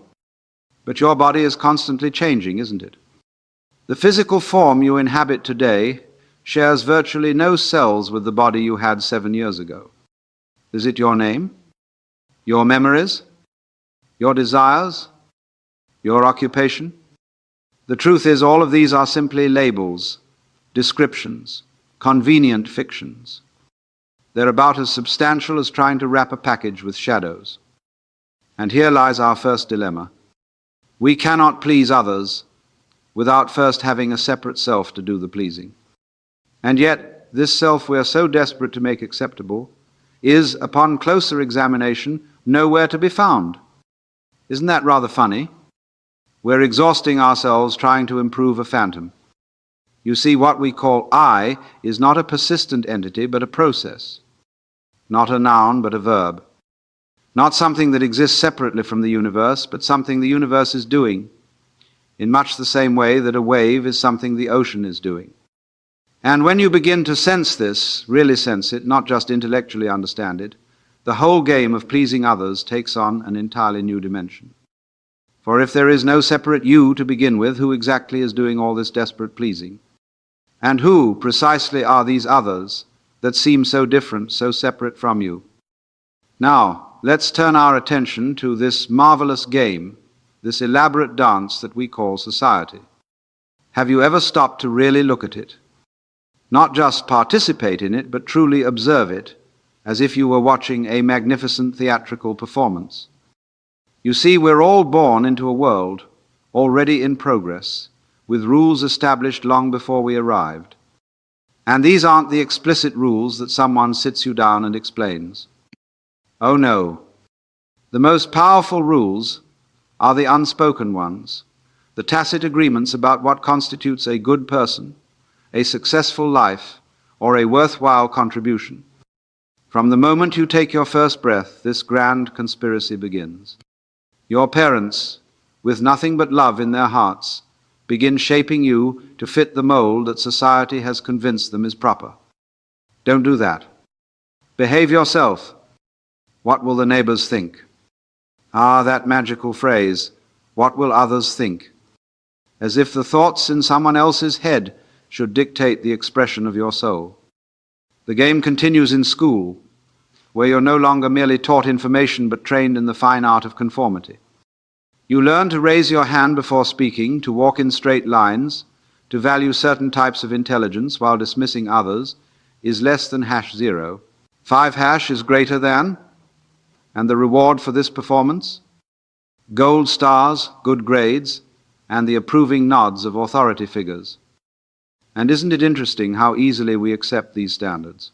But your body is constantly changing, isn't it? The physical form you inhabit today shares virtually no cells with the body you had 7 years ago. Is it your name? Your memories? Your desires? Your occupation? The truth is, all of these are simply labels, descriptions, convenient fictions. They're about as substantial as trying to wrap a package with shadows. And here lies our first dilemma. We cannot please others without first having a separate self to do the pleasing. And yet, this self we are so desperate to make acceptable is, upon closer examination, nowhere to be found. Isn't that rather funny? We're exhausting ourselves trying to improve a phantom. You see, what we call I is not a persistent entity, but a process. Not a noun, but a verb. Not something that exists separately from the universe, but something the universe is doing, in much the same way that a wave is something the ocean is doing. And when you begin to sense this, really sense it, not just intellectually understand it, the whole game of pleasing others takes on an entirely new dimension. For if there is no separate you to begin with, who exactly is doing all this desperate pleasing? And who precisely are these others that seem so different, so separate from you? Now, let's turn our attention to this marvelous game this elaborate dance that we call society? Have you ever stopped to really look at it? Not just participate in it, but truly observe it, as if you were watching a magnificent theatrical performance. You see, we're all born into a world already in progress, with rules established long before we arrived. And these aren't the explicit rules that someone sits you down and explains. Oh no. The most powerful rules are the unspoken ones, the tacit agreements about what constitutes a good person, a successful life, or a worthwhile contribution. From the moment you take your first breath, this grand conspiracy begins. Your parents, with nothing but love in their hearts, begin shaping you to fit the mold that society has convinced them is proper. Don't do that. Behave yourself. What will the neighbors think? Ah, that magical phrase, what will others think? As if the thoughts in someone else's head should dictate the expression of your soul. The game continues in school, where you're no longer merely taught information but trained in the fine art of conformity. You learn to raise your hand before speaking, to walk in straight lines, to value certain types of intelligence while dismissing others is less than #0. 5# is greater than, and the reward for this performance? Gold stars, good grades, and the approving nods of authority figures. And isn't it interesting how easily we accept these standards?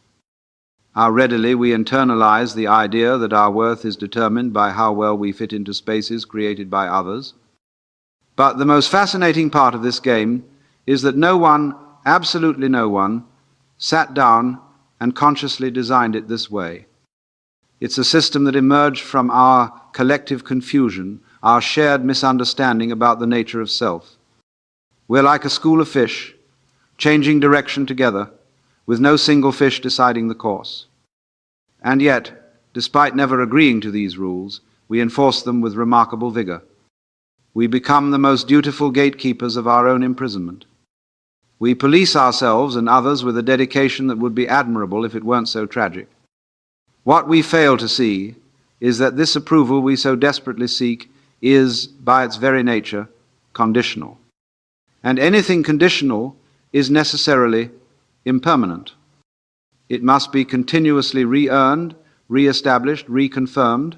How readily we internalize the idea that our worth is determined by how well we fit into spaces created by others. But the most fascinating part of this game is that no one, absolutely no one, sat down and consciously designed it this way. It's a system that emerged from our collective confusion, our shared misunderstanding about the nature of self. We're like a school of fish, changing direction together, with no single fish deciding the course. And yet, despite never agreeing to these rules, we enforce them with remarkable vigor. We become the most dutiful gatekeepers of our own imprisonment. We police ourselves and others with a dedication that would be admirable if it weren't so tragic. What we fail to see is that this approval we so desperately seek is, by its very nature, conditional. And anything conditional is necessarily impermanent. It must be continuously re-earned, re-established, reconfirmed.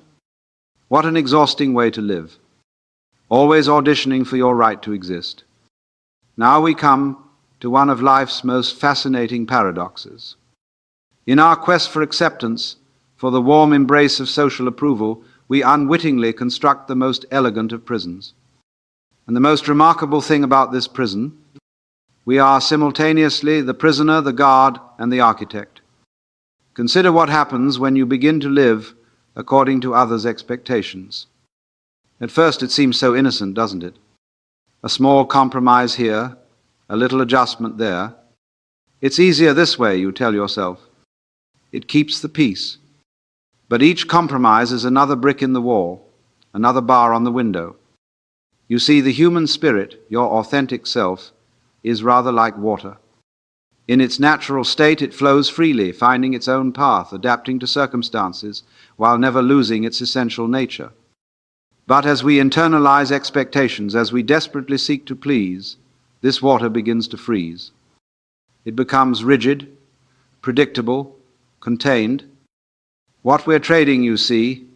What an exhausting way to live. Always auditioning for your right to exist. Now we come to one of life's most fascinating paradoxes. In our quest for acceptance, for the warm embrace of social approval, we unwittingly construct the most elegant of prisons. And the most remarkable thing about this prison, we are simultaneously the prisoner, the guard, and the architect. Consider what happens when you begin to live according to others' expectations. At first it seems so innocent, doesn't it? A small compromise here, a little adjustment there. It's easier this way, you tell yourself. It keeps the peace. But each compromise is another brick in the wall, another bar on the window. You see, the human spirit, your authentic self, is rather like water. In its natural state, it flows freely, finding its own path, adapting to circumstances, while never losing its essential nature. But as we internalize expectations, as we desperately seek to please, this water begins to freeze. It becomes rigid, predictable, contained. What we're trading, you see,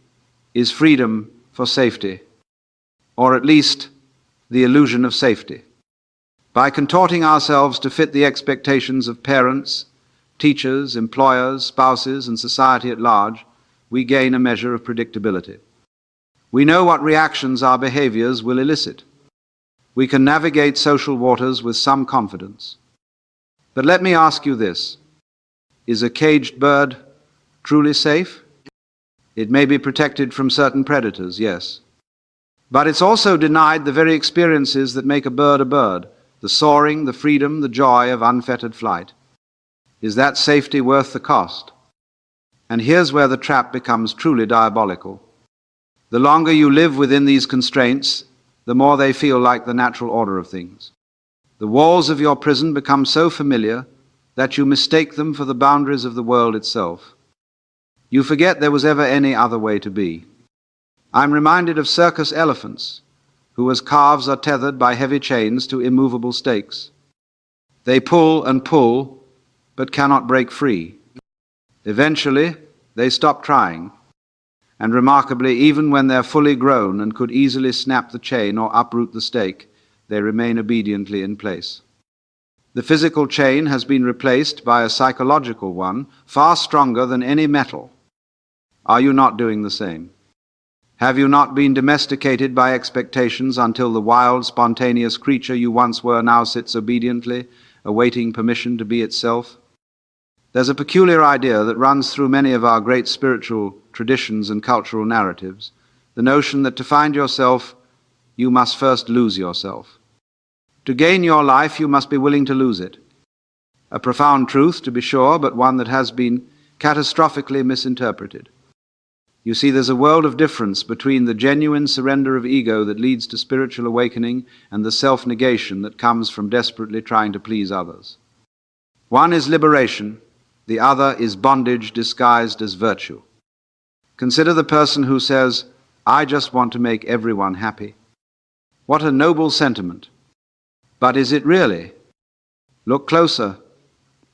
is freedom for safety, or at least the illusion of safety. By contorting ourselves to fit the expectations of parents, teachers, employers, spouses, and society at large, we gain a measure of predictability. We know what reactions our behaviors will elicit. We can navigate social waters with some confidence. But let me ask you this. Is a caged bird truly safe? It may be protected from certain predators, yes. But it's also denied the very experiences that make a bird, the soaring, the freedom, the joy of unfettered flight. Is that safety worth the cost? And here's where the trap becomes truly diabolical. The longer you live within these constraints, the more they feel like the natural order of things. The walls of your prison become so familiar that you mistake them for the boundaries of the world itself. You forget there was ever any other way to be. I'm reminded of circus elephants who as calves are tethered by heavy chains to immovable stakes. They pull and pull, but cannot break free. Eventually, they stop trying, and remarkably, even when they're fully grown and could easily snap the chain or uproot the stake, they remain obediently in place. The physical chain has been replaced by a psychological one, far stronger than any metal. Are you not doing the same? Have you not been domesticated by expectations until the wild, spontaneous creature you once were now sits obediently, awaiting permission to be itself? There's a peculiar idea that runs through many of our great spiritual traditions and cultural narratives, the notion that to find yourself, you must first lose yourself. To gain your life, you must be willing to lose it. A profound truth, to be sure, but one that has been catastrophically misinterpreted. You see, there's a world of difference between the genuine surrender of ego that leads to spiritual awakening and the self-negation that comes from desperately trying to please others. One is liberation, the other is bondage disguised as virtue. Consider the person who says, "I just want to make everyone happy." What a noble sentiment. But is it really? Look closer,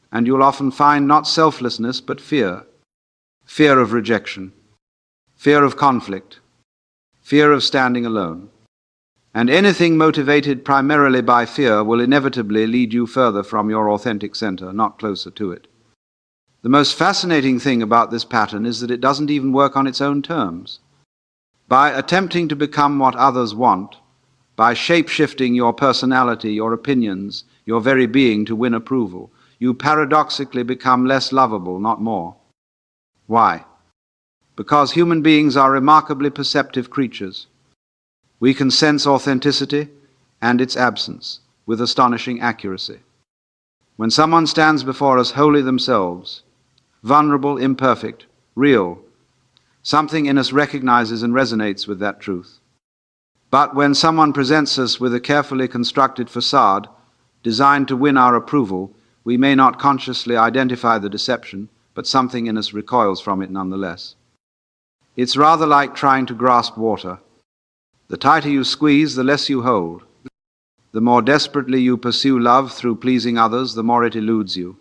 and you'll often find not selflessness, but fear. Fear of rejection, fear of conflict, fear of standing alone. And anything motivated primarily by fear will inevitably lead you further from your authentic center, not closer to it. The most fascinating thing about this pattern is that it doesn't even work on its own terms. By attempting to become what others want, by shape-shifting your personality, your opinions, your very being to win approval, you paradoxically become less lovable, not more. Why? Because human beings are remarkably perceptive creatures. We can sense authenticity and its absence with astonishing accuracy. When someone stands before us wholly themselves, vulnerable, imperfect, real, something in us recognizes and resonates with that truth. But when someone presents us with a carefully constructed facade designed to win our approval, we may not consciously identify the deception, but something in us recoils from it nonetheless. It's rather like trying to grasp water. The tighter you squeeze, the less you hold. The more desperately you pursue love through pleasing others, the more it eludes you.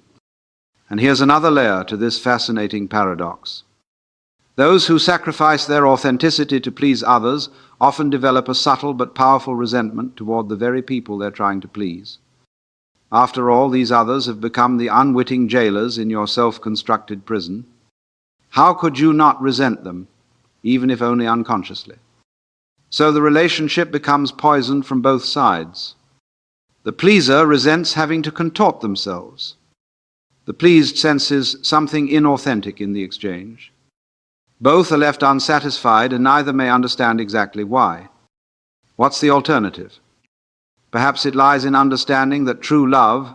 And here's another layer to this fascinating paradox. Those who sacrifice their authenticity to please others often develop a subtle but powerful resentment toward the very people they're trying to please. After all, these others have become the unwitting jailers in your self-constructed prison. How could you not resent them, even if only unconsciously? So the relationship becomes poisoned from both sides. The pleaser resents having to contort themselves. The pleased senses something inauthentic in the exchange. Both are left unsatisfied, and neither may understand exactly why. What's the alternative? Perhaps it lies in understanding that true love,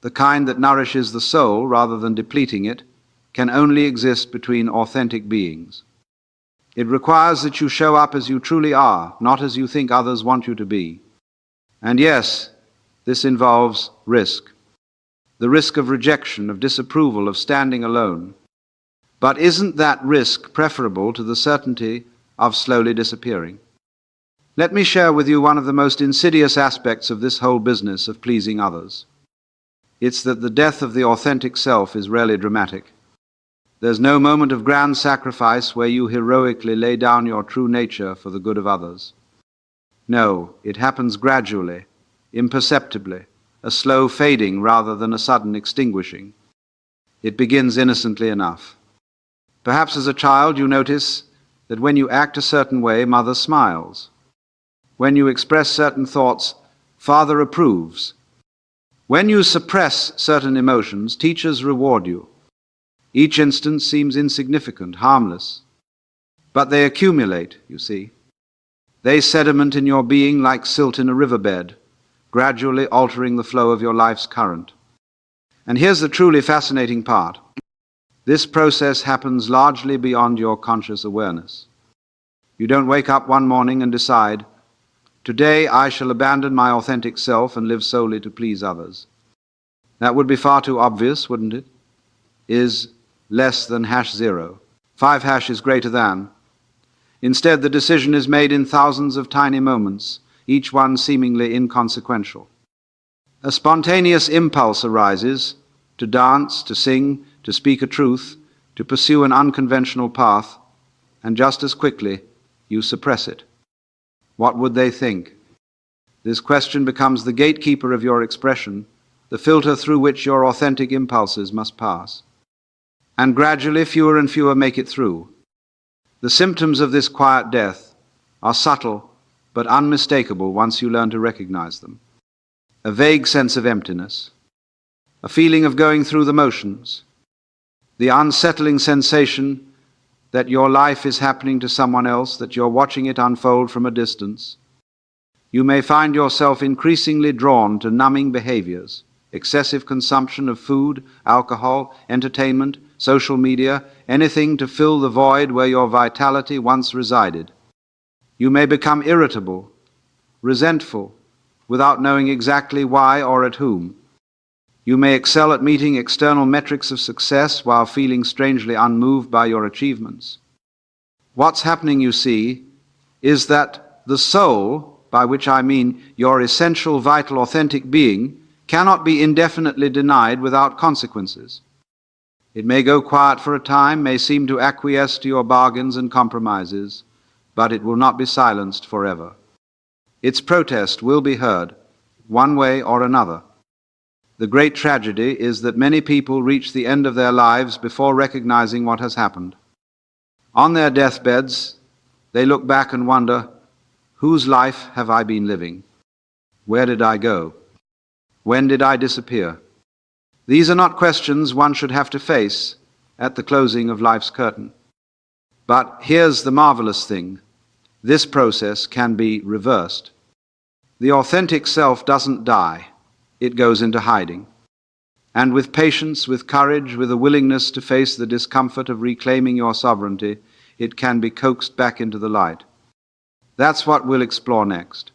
the kind that nourishes the soul rather than depleting it, can only exist between authentic beings. It requires that you show up as you truly are, not as you think others want you to be. And yes, this involves risk. The risk of rejection, of disapproval, of standing alone. But isn't that risk preferable to the certainty of slowly disappearing? Let me share with you one of the most insidious aspects of this whole business of pleasing others. It's that the death of the authentic self is rarely dramatic. There's no moment of grand sacrifice where you heroically lay down your true nature for the good of others. No, it happens gradually, imperceptibly, a slow fading rather than a sudden extinguishing. It begins innocently enough. Perhaps as a child you notice that when you act a certain way, mother smiles. When you express certain thoughts, father approves. When you suppress certain emotions, teachers reward you. Each instance seems insignificant, harmless. But they accumulate, you see. They sediment in your being like silt in a riverbed, gradually altering the flow of your life's current. And here's the truly fascinating part. This process happens largely beyond your conscious awareness. You don't wake up one morning and decide, "Today I shall abandon my authentic self and live solely to please others." That would be far too obvious, wouldn't it? Is less than #0. 5# is greater than. Instead, the decision is made in thousands of tiny moments, each one seemingly inconsequential. A spontaneous impulse arises to dance, to sing, to speak a truth, to pursue an unconventional path, and just as quickly you suppress it. What would they think? This question becomes the gatekeeper of your expression, the filter through which your authentic impulses must pass. And gradually fewer and fewer make it through. The symptoms of this quiet death are subtle but unmistakable once you learn to recognize them. A vague sense of emptiness, a feeling of going through the motions, the unsettling sensation that your life is happening to someone else, that you're watching it unfold from a distance. You may find yourself increasingly drawn to numbing behaviors, excessive consumption of food, alcohol, entertainment, social media, anything to fill the void where your vitality once resided. You may become irritable, resentful, without knowing exactly why or at whom. You may excel at meeting external metrics of success while feeling strangely unmoved by your achievements. What's happening, you see, is that the soul, by which I mean your essential, vital, authentic being, cannot be indefinitely denied without consequences. It may go quiet for a time, may seem to acquiesce to your bargains and compromises, but it will not be silenced forever. Its protest will be heard, one way or another. The great tragedy is that many people reach the end of their lives before recognizing what has happened. On their deathbeds, they look back and wonder, whose life have I been living? Where did I go? When did I disappear? These are not questions one should have to face at the closing of life's curtain. But here's the marvelous thing. This process can be reversed. The authentic self doesn't die. It goes into hiding. And with patience, with courage, with a willingness to face the discomfort of reclaiming your sovereignty, it can be coaxed back into the light. That's what we'll explore next.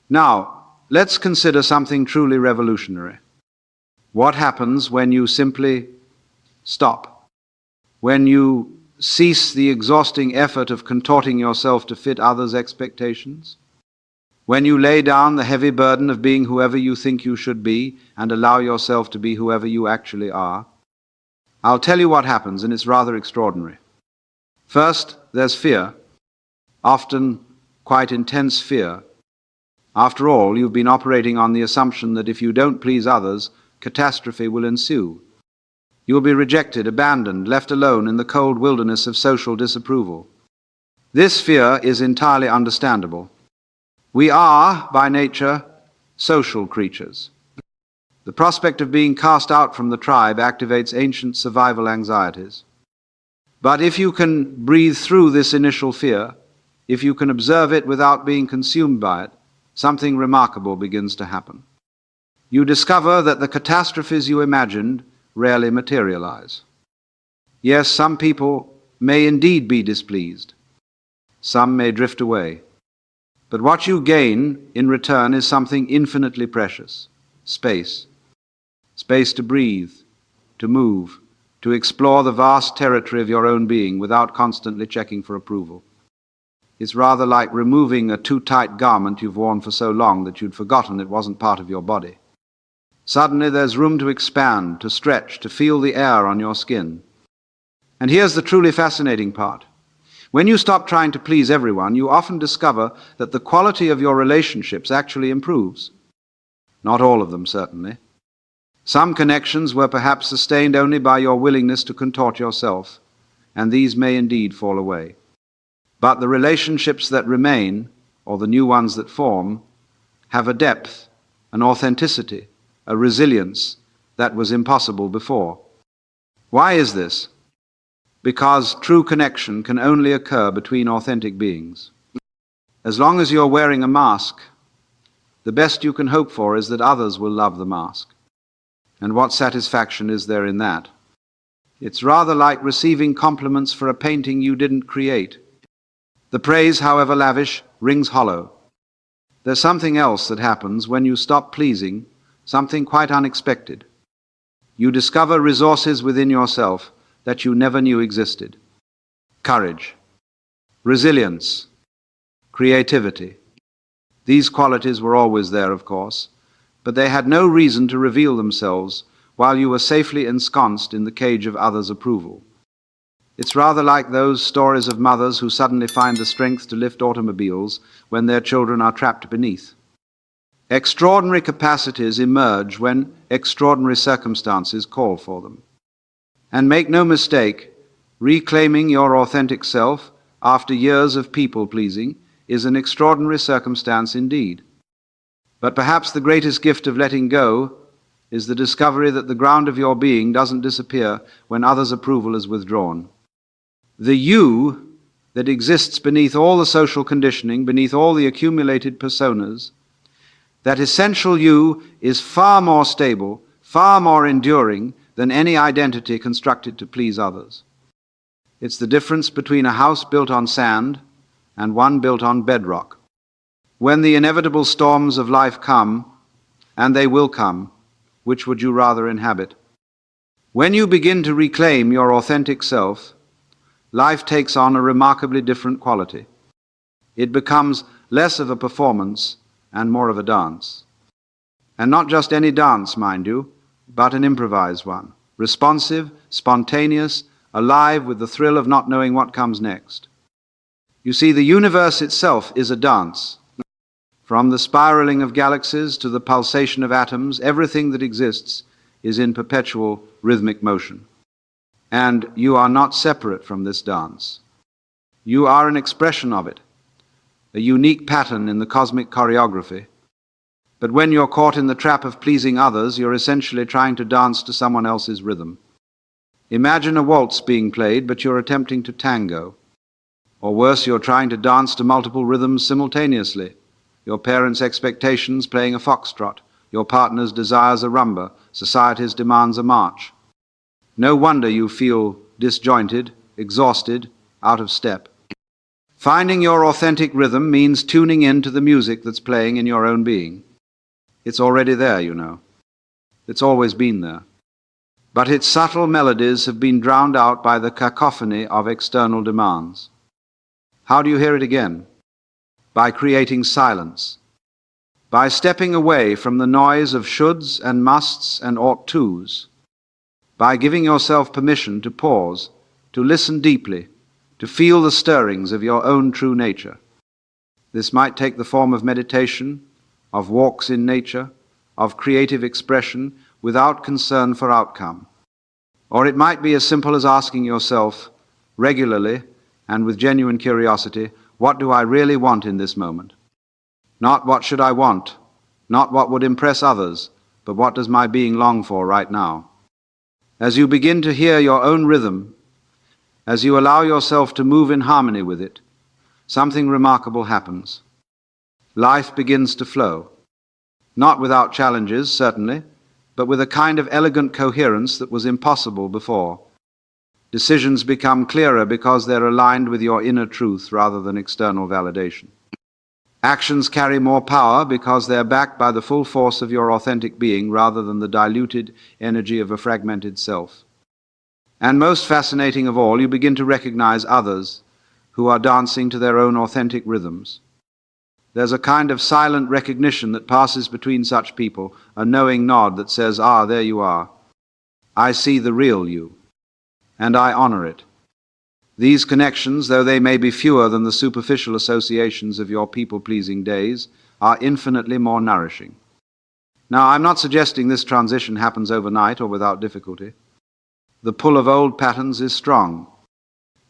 Now, let's consider something truly revolutionary. What happens when you simply stop? When you cease the exhausting effort of contorting yourself to fit others' expectations? When you lay down the heavy burden of being whoever you think you should be and allow yourself to be whoever you actually are? I'll tell you what happens, and it's rather extraordinary. First, there's fear, often quite intense fear. After all, you've been operating on the assumption that if you don't please others, catastrophe will ensue. You will be rejected, abandoned, left alone in the cold wilderness of social disapproval. This fear is entirely understandable. We are, by nature, social creatures. The prospect of being cast out from the tribe activates ancient survival anxieties. But if you can breathe through this initial fear, if you can observe it without being consumed by it, something remarkable begins to happen. You discover that the catastrophes you imagined rarely materialize. Yes, some people may indeed be displeased. Some may drift away. But what you gain in return is something infinitely precious: space. Space to breathe, to move, to explore the vast territory of your own being without constantly checking for approval. It's rather like removing a too tight garment you've worn for so long that you'd forgotten it wasn't part of your body. Suddenly there's room to expand, to stretch, to feel the air on your skin. And here's the truly fascinating part. When you stop trying to please everyone, you often discover that the quality of your relationships actually improves. Not all of them, certainly. Some connections were perhaps sustained only by your willingness to contort yourself, and these may indeed fall away. But the relationships that remain, or the new ones that form, have a depth, an authenticity, a resilience that was impossible before. Why is this? Because true connection can only occur between authentic beings. As long as you're wearing a mask, the best you can hope for is that others will love the mask. And what satisfaction is there in that? It's rather like receiving compliments for a painting you didn't create. The praise, however lavish, rings hollow. There's something else that happens when you stop pleasing, something quite unexpected. You discover resources within yourself that you never knew existed. Courage, resilience, creativity. These qualities were always there, of course, but they had no reason to reveal themselves while you were safely ensconced in the cage of others' approval. It's rather like those stories of mothers who suddenly find the strength to lift automobiles when their children are trapped beneath. Extraordinary capacities emerge when extraordinary circumstances call for them. And make no mistake, reclaiming your authentic self after years of people-pleasing is an extraordinary circumstance indeed. But perhaps the greatest gift of letting go is the discovery that the ground of your being doesn't disappear when others' approval is withdrawn. The you that exists beneath all the social conditioning, beneath all the accumulated personas, that essential you is far more stable, far more enduring than any identity constructed to please others. It's the difference between a house built on sand and one built on bedrock. When the inevitable storms of life come, and they will come, which would you rather inhabit? When you begin to reclaim your authentic self, life takes on a remarkably different quality. It becomes less of a performance and more of a dance. And not just any dance, mind you, but an improvised one, responsive, spontaneous, alive with the thrill of not knowing what comes next. You see, the universe itself is a dance. From the spiraling of galaxies to the pulsation of atoms, everything that exists is in perpetual rhythmic motion. And you are not separate from this dance. You are an expression of it, a unique pattern in the cosmic choreography. But when you're caught in the trap of pleasing others, you're essentially trying to dance to someone else's rhythm. Imagine a waltz being played, but you're attempting to tango. Or worse, you're trying to dance to multiple rhythms simultaneously. Your parents' expectations playing a foxtrot, your partner's desires a rumba, society's demands a march. No wonder you feel disjointed, exhausted, out of step. Finding your authentic rhythm means tuning in to the music that's playing in your own being. It's already there, you know. It's always been there. But its subtle melodies have been drowned out by the cacophony of external demands. How do you hear it again? By creating silence. By stepping away from the noise of shoulds and musts and ought-tos. By giving yourself permission to pause, to listen deeply, to feel the stirrings of your own true nature. This might take the form of meditation, of walks in nature, of creative expression without concern for outcome. Or it might be as simple as asking yourself regularly and with genuine curiosity, what do I really want in this moment? Not what should I want, not what would impress others, but what does my being long for right now? As you begin to hear your own rhythm, as you allow yourself to move in harmony with it, something remarkable happens. Life begins to flow, not without challenges, certainly, but with a kind of elegant coherence that was impossible before. Decisions become clearer because they're aligned with your inner truth rather than external validation. Actions carry more power because they're backed by the full force of your authentic being rather than the diluted energy of a fragmented self. And most fascinating of all, you begin to recognize others who are dancing to their own authentic rhythms. There's a kind of silent recognition that passes between such people, a knowing nod that says, "Ah, there you are. I see the real you, and I honor it." These connections, though they may be fewer than the superficial associations of your people-pleasing days, are infinitely more nourishing. Now, I'm not suggesting this transition happens overnight or without difficulty. The pull of old patterns is strong.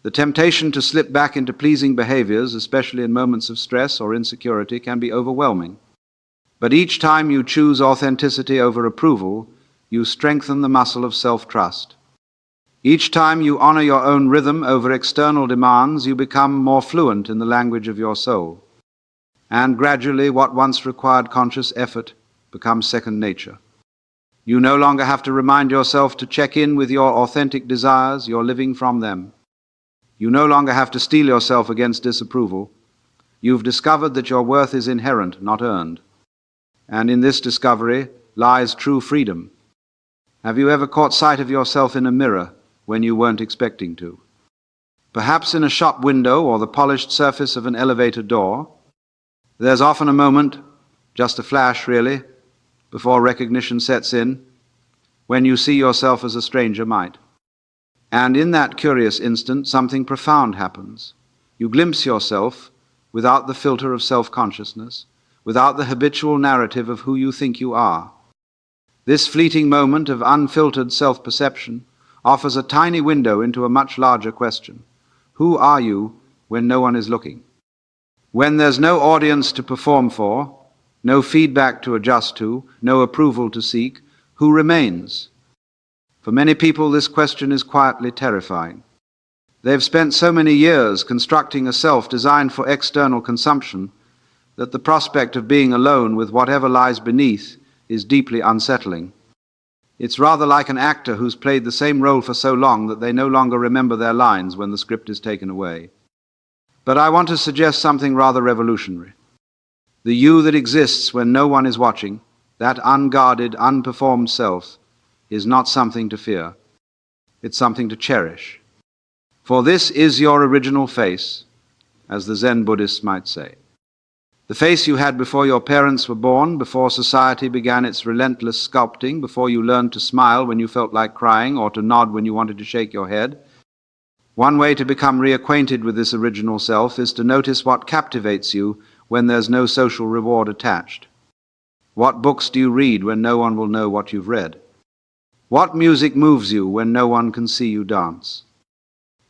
The temptation to slip back into pleasing behaviors, especially in moments of stress or insecurity, can be overwhelming. But each time you choose authenticity over approval, you strengthen the muscle of self-trust. Each time you honor your own rhythm over external demands, you become more fluent in the language of your soul. And gradually, what once required conscious effort becomes second nature. You no longer have to remind yourself to check in with your authentic desires, you're living from them. You no longer have to steel yourself against disapproval. You've discovered that your worth is inherent, not earned. And in this discovery lies true freedom. Have you ever caught sight of yourself in a mirror when you weren't expecting to? Perhaps in a shop window or the polished surface of an elevator door. There's often a moment, just a flash really, before recognition sets in, when you see yourself as a stranger might. And in that curious instant, something profound happens. You glimpse yourself without the filter of self-consciousness, without the habitual narrative of who you think you are. This fleeting moment of unfiltered self-perception offers a tiny window into a much larger question. Who are you when no one is looking? When there's no audience to perform for, no feedback to adjust to, no approval to seek, who remains? For many people, this question is quietly terrifying. They've spent so many years constructing a self designed for external consumption that the prospect of being alone with whatever lies beneath is deeply unsettling. It's rather like an actor who's played the same role for so long that they no longer remember their lines when the script is taken away. But I want to suggest something rather revolutionary. The you that exists when no one is watching, that unguarded, unperformed self, is not something to fear. It's something to cherish. For this is your original face, as the Zen Buddhists might say. The face you had before your parents were born, before society began its relentless sculpting, before you learned to smile when you felt like crying or to nod when you wanted to shake your head. One way to become reacquainted with this original self is to notice what captivates you when there's no social reward attached. What books do you read when no one will know what you've read? What music moves you when no one can see you dance?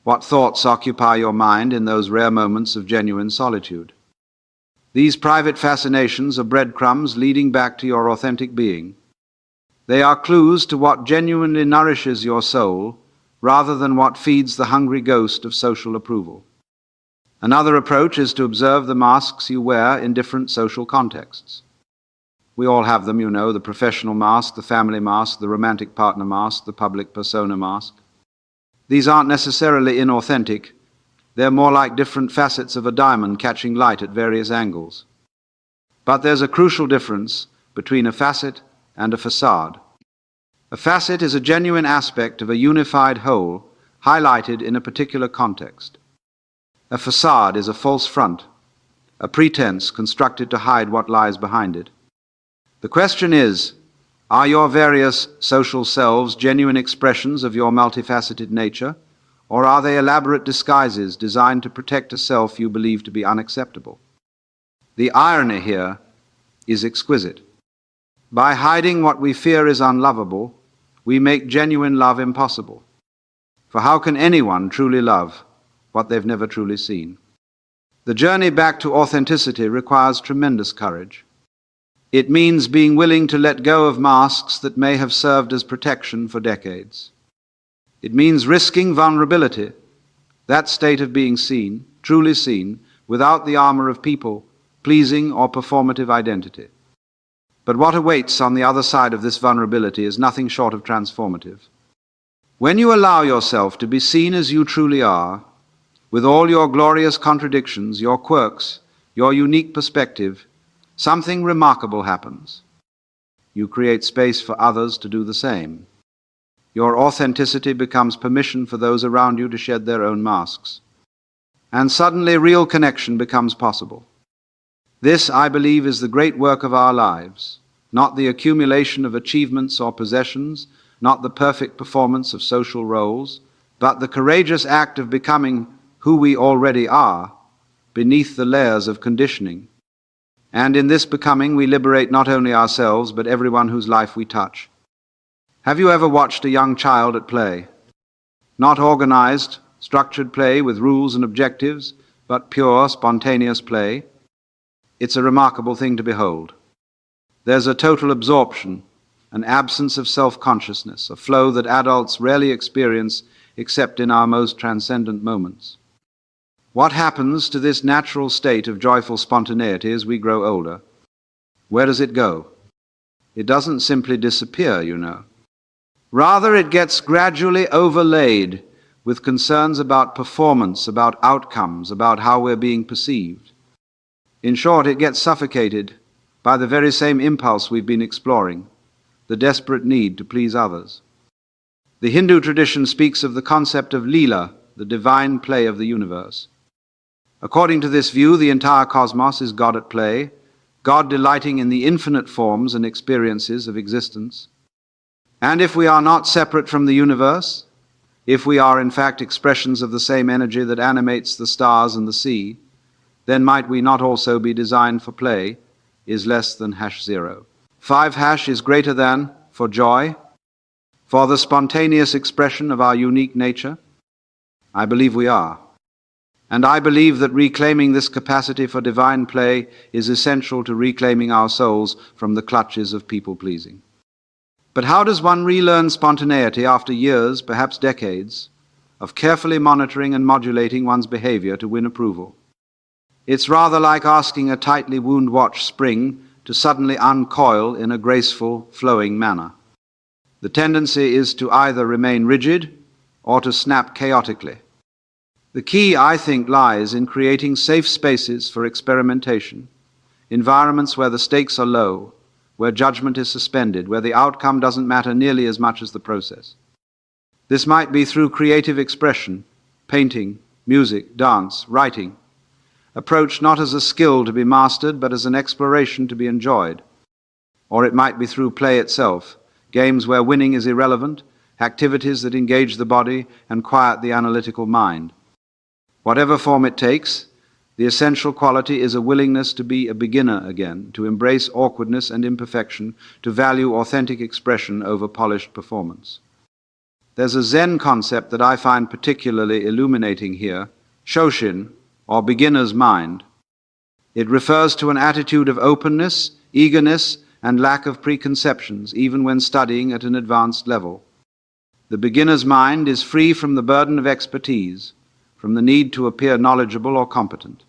What thoughts occupy your mind in those rare moments of genuine solitude? These private fascinations are breadcrumbs leading back to your authentic being. They are clues to what genuinely nourishes your soul, rather than what feeds the hungry ghost of social approval. Another approach is to observe the masks you wear in different social contexts. We all have them, you know, the professional mask, the family mask, the romantic partner mask, the public persona mask. These aren't necessarily inauthentic. They're more like different facets of a diamond catching light at various angles. But there's a crucial difference between a facet and a facade. A facet is a genuine aspect of a unified whole, highlighted in a particular context. A facade is a false front, a pretense constructed to hide what lies behind it. The question is, are your various social selves genuine expressions of your multifaceted nature, or are they elaborate disguises designed to protect a self you believe to be unacceptable? The irony here is exquisite. By hiding what we fear is unlovable, we make genuine love impossible. For how can anyone truly love what they've never truly seen? The journey back to authenticity requires tremendous courage. It means being willing to let go of masks that may have served as protection for decades. It means risking vulnerability, that state of being seen, truly seen, without the armor of people, pleasing or performative identity. But what awaits on the other side of this vulnerability is nothing short of transformative. When you allow yourself to be seen as you truly are, with all your glorious contradictions, your quirks, your unique perspective, something remarkable happens. You create space for others to do the same. Your authenticity becomes permission for those around you to shed their own masks. And suddenly real connection becomes possible. This, I believe, is the great work of our lives, not the accumulation of achievements or possessions, not the perfect performance of social roles, but the courageous act of becoming who we already are, beneath the layers of conditioning. And in this becoming, we liberate not only ourselves, but everyone whose life we touch. Have you ever watched a young child at play? Not organized, structured play with rules and objectives, but pure, spontaneous play. It's a remarkable thing to behold. There's a total absorption, an absence of self-consciousness, a flow that adults rarely experience except in our most transcendent moments. What happens to this natural state of joyful spontaneity as we grow older? Where does it go? It doesn't simply disappear, you know. Rather, it gets gradually overlaid with concerns about performance, about outcomes, about how we're being perceived. In short, it gets suffocated by the very same impulse we've been exploring, the desperate need to please others. The Hindu tradition speaks of the concept of Leela, the divine play of the universe. According to this view, the entire cosmos is God at play, God delighting in the infinite forms and experiences of existence. And if we are not separate from the universe, if we are in fact expressions of the same energy that animates the stars and the sea, then might we not also be designed for play, is less than #0. 5# is greater than for joy, for the spontaneous expression of our unique nature? I believe we are. And I believe that reclaiming this capacity for divine play is essential to reclaiming our souls from the clutches of people-pleasing. But how does one relearn spontaneity after years, perhaps decades, of carefully monitoring and modulating one's behavior to win approval? It's rather like asking a tightly wound watch spring to suddenly uncoil in a graceful, flowing manner. The tendency is to either remain rigid or to snap chaotically. The key, I think, lies in creating safe spaces for experimentation, environments where the stakes are low, where judgment is suspended, where the outcome doesn't matter nearly as much as the process. This might be through creative expression, painting, music, dance, writing, approached not as a skill to be mastered, but as an exploration to be enjoyed. Or it might be through play itself, games where winning is irrelevant, activities that engage the body and quiet the analytical mind. Whatever form it takes, the essential quality is a willingness to be a beginner again, to embrace awkwardness and imperfection, to value authentic expression over polished performance. There's a Zen concept that I find particularly illuminating here, Shoshin, or beginner's mind. It refers to an attitude of openness, eagerness, and lack of preconceptions, even when studying at an advanced level. The beginner's mind is free from the burden of expertise, from the need to appear knowledgeable or competent.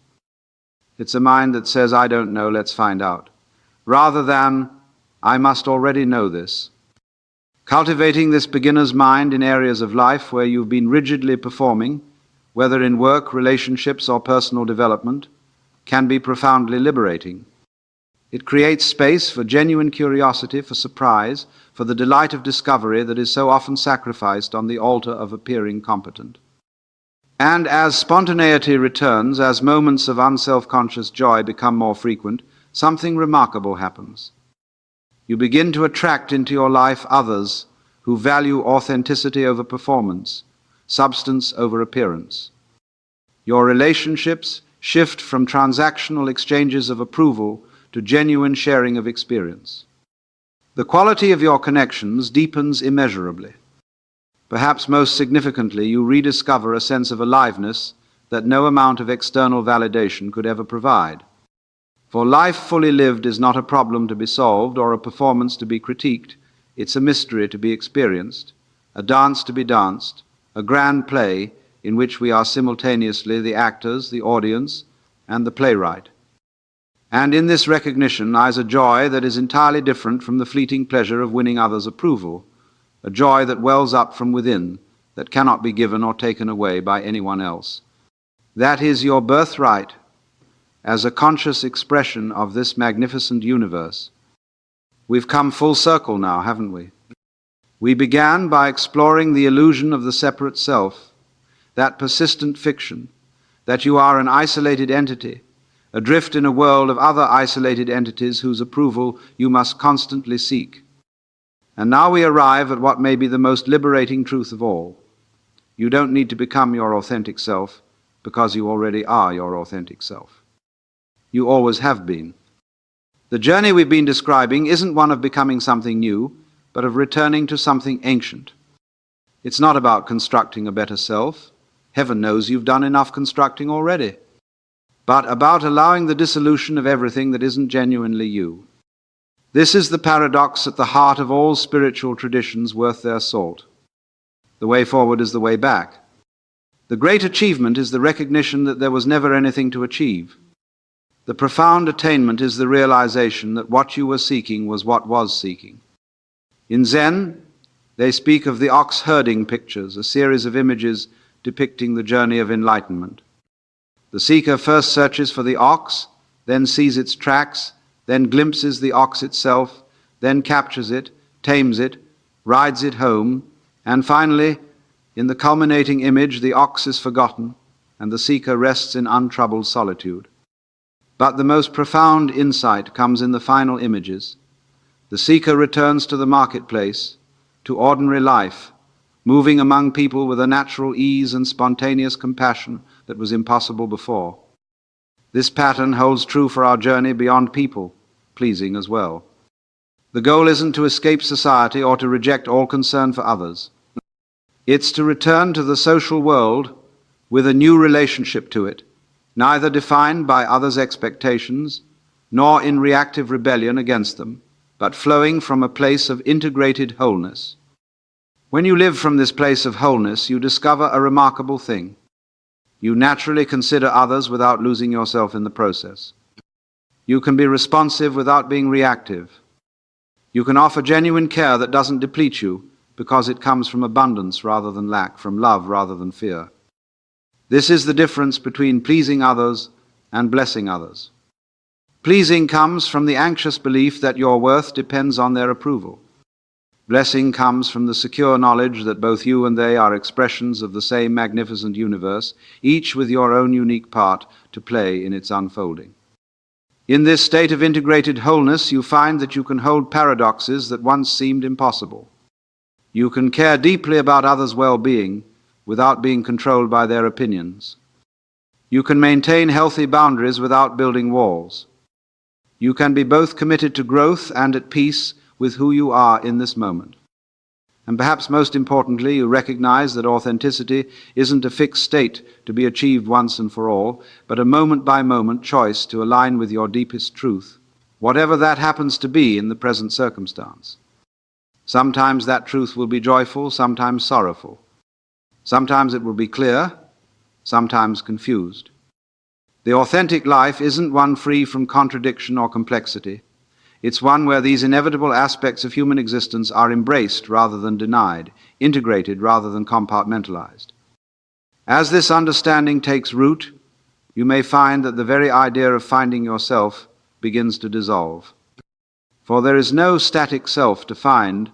It's a mind that says, I don't know, let's find out, rather than, I must already know this. Cultivating this beginner's mind in areas of life where you've been rigidly performing, whether in work, relationships, or personal development, can be profoundly liberating. It creates space for genuine curiosity, for surprise, for the delight of discovery that is so often sacrificed on the altar of appearing competent. And as spontaneity returns, as moments of unself-conscious joy become more frequent, something remarkable happens. You begin to attract into your life others who value authenticity over performance, substance over appearance. Your relationships shift from transactional exchanges of approval to genuine sharing of experience. The quality of your connections deepens immeasurably. Perhaps most significantly, you rediscover a sense of aliveness that no amount of external validation could ever provide. For life fully lived is not a problem to be solved or a performance to be critiqued. It's a mystery to be experienced, a dance to be danced, a grand play in which we are simultaneously the actors, the audience, and the playwright. And in this recognition lies a joy that is entirely different from the fleeting pleasure of winning others' approval, a joy that wells up from within, that cannot be given or taken away by anyone else. That is your birthright as a conscious expression of this magnificent universe. We've come full circle now, haven't we? We began by exploring the illusion of the separate self, that persistent fiction, that you are an isolated entity, adrift in a world of other isolated entities whose approval you must constantly seek. And now we arrive at what may be the most liberating truth of all. You don't need to become your authentic self because you already are your authentic self. You always have been. The journey we've been describing isn't one of becoming something new, but of returning to something ancient. It's not about constructing a better self. Heaven knows you've done enough constructing already. But about allowing the dissolution of everything that isn't genuinely you. This is the paradox at the heart of all spiritual traditions worth their salt. The way forward is the way back. The great achievement is the recognition that there was never anything to achieve. The profound attainment is the realization that what you were seeking was what was seeking. In Zen, they speak of the ox herding pictures, a series of images depicting the journey of enlightenment. The seeker first searches for the ox, then sees its tracks, then glimpses the ox itself, then captures it, tames it, rides it home, and finally, in the culminating image, the ox is forgotten, and the seeker rests in untroubled solitude. But the most profound insight comes in the final images. The seeker returns to the marketplace, to ordinary life, moving among people with a natural ease and spontaneous compassion that was impossible before. This pattern holds true for our journey beyond people, pleasing as well. The goal isn't to escape society or to reject all concern for others. It's to return to the social world with a new relationship to it, neither defined by others' expectations, nor in reactive rebellion against them, but flowing from a place of integrated wholeness. When you live from this place of wholeness, you discover a remarkable thing. You naturally consider others without losing yourself in the process. You can be responsive without being reactive. You can offer genuine care that doesn't deplete you because it comes from abundance rather than lack, from love rather than fear. This is the difference between pleasing others and blessing others. Pleasing comes from the anxious belief that your worth depends on their approval. Blessing comes from the secure knowledge that both you and they are expressions of the same magnificent universe, each with your own unique part to play in its unfolding. In this state of integrated wholeness, you find that you can hold paradoxes that once seemed impossible. You can care deeply about others' well-being without being controlled by their opinions. You can maintain healthy boundaries without building walls. You can be both committed to growth and at peace with who you are in this moment. And perhaps most importantly, you recognize that authenticity isn't a fixed state to be achieved once and for all, but a moment-by-moment choice to align with your deepest truth, whatever that happens to be in the present circumstance. Sometimes that truth will be joyful, sometimes sorrowful. Sometimes it will be clear, sometimes confused. The authentic life isn't one free from contradiction or complexity. It's one where these inevitable aspects of human existence are embraced rather than denied, integrated rather than compartmentalized. As this understanding takes root, you may find that the very idea of finding yourself begins to dissolve. For there is no static self to find,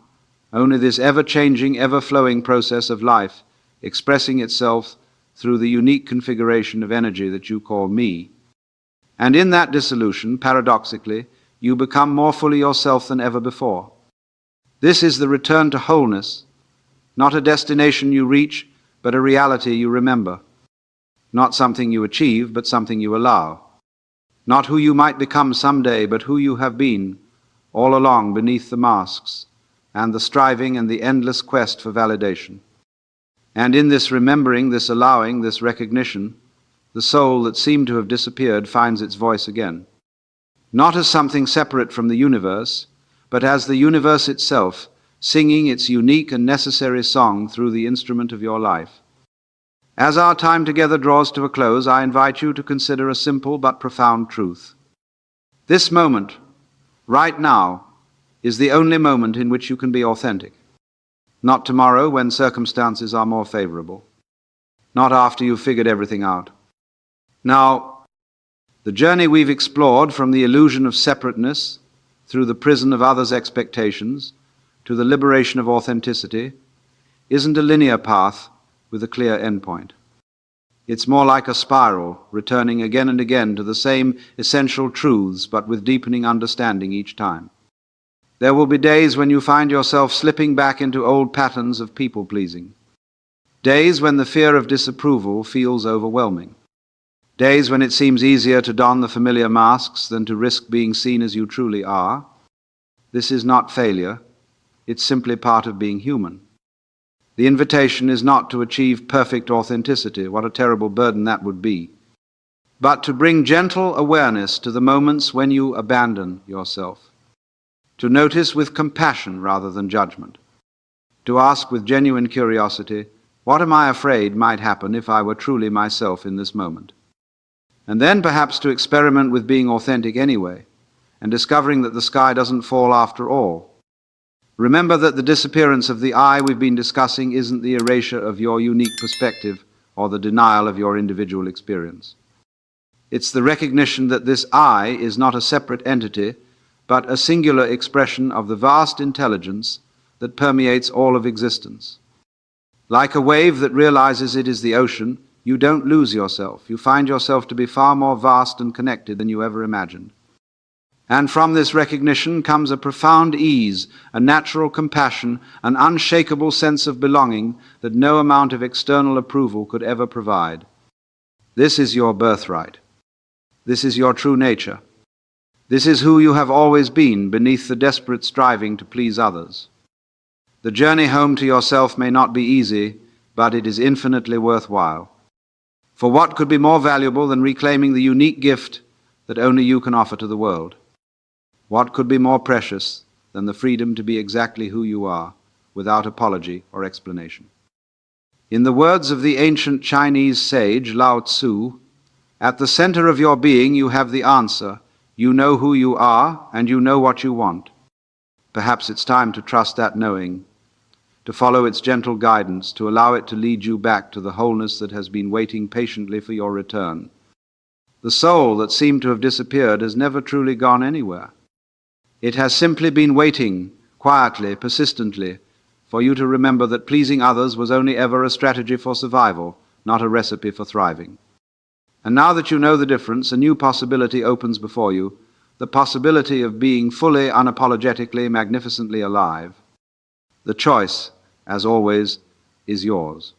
only this ever-changing, ever-flowing process of life expressing itself through the unique configuration of energy that you call me. And in that dissolution, paradoxically, you become more fully yourself than ever before. This is the return to wholeness, not a destination you reach, but a reality you remember. Not something you achieve, but something you allow. Not who you might become someday, but who you have been all along beneath the masks and the striving and the endless quest for validation. And in this remembering, this allowing, this recognition, the soul that seemed to have disappeared finds its voice again. Not as something separate from the universe, but as the universe itself, singing its unique and necessary song through the instrument of your life. As our time together draws to a close, I invite you to consider a simple but profound truth. This moment, right now, is the only moment in which you can be authentic. Not tomorrow, when circumstances are more favorable. Not after you've figured everything out. Now, the journey we've explored from the illusion of separateness through the prison of others' expectations to the liberation of authenticity isn't a linear path with a clear endpoint. It's more like a spiral, returning again and again to the same essential truths, but with deepening understanding each time. There will be days when you find yourself slipping back into old patterns of people-pleasing. Days when the fear of disapproval feels overwhelming. Days when it seems easier to don the familiar masks than to risk being seen as you truly are. This is not failure. It's simply part of being human. The invitation is not to achieve perfect authenticity, what a terrible burden that would be, but to bring gentle awareness to the moments when you abandon yourself. To notice with compassion rather than judgment. To ask with genuine curiosity, what am I afraid might happen if I were truly myself in this moment? And then perhaps to experiment with being authentic anyway, and discovering that the sky doesn't fall after all. Remember that the disappearance of the I we've been discussing isn't the erasure of your unique perspective or the denial of your individual experience. It's the recognition that this I is not a separate entity, but a singular expression of the vast intelligence that permeates all of existence. Like a wave that realizes it is the ocean, you don't lose yourself. You find yourself to be far more vast and connected than you ever imagined. And from this recognition comes a profound ease, a natural compassion, an unshakable sense of belonging that no amount of external approval could ever provide. This is your birthright. This is your true nature. This is who you have always been beneath the desperate striving to please others. The journey home to yourself may not be easy, but it is infinitely worthwhile. For what could be more valuable than reclaiming the unique gift that only you can offer to the world? What could be more precious than the freedom to be exactly who you are, without apology or explanation? In the words of the ancient Chinese sage Lao Tzu, at the center of your being you have the answer. You know who you are, and you know what you want. Perhaps it's time to trust that knowing, to follow its gentle guidance, to allow it to lead you back to the wholeness that has been waiting patiently for your return. The soul that seemed to have disappeared has never truly gone anywhere. It has simply been waiting, quietly, persistently, for you to remember that pleasing others was only ever a strategy for survival, not a recipe for thriving. And now that you know the difference, a new possibility opens before you, the possibility of being fully, unapologetically, magnificently alive. The choice, as always, is yours.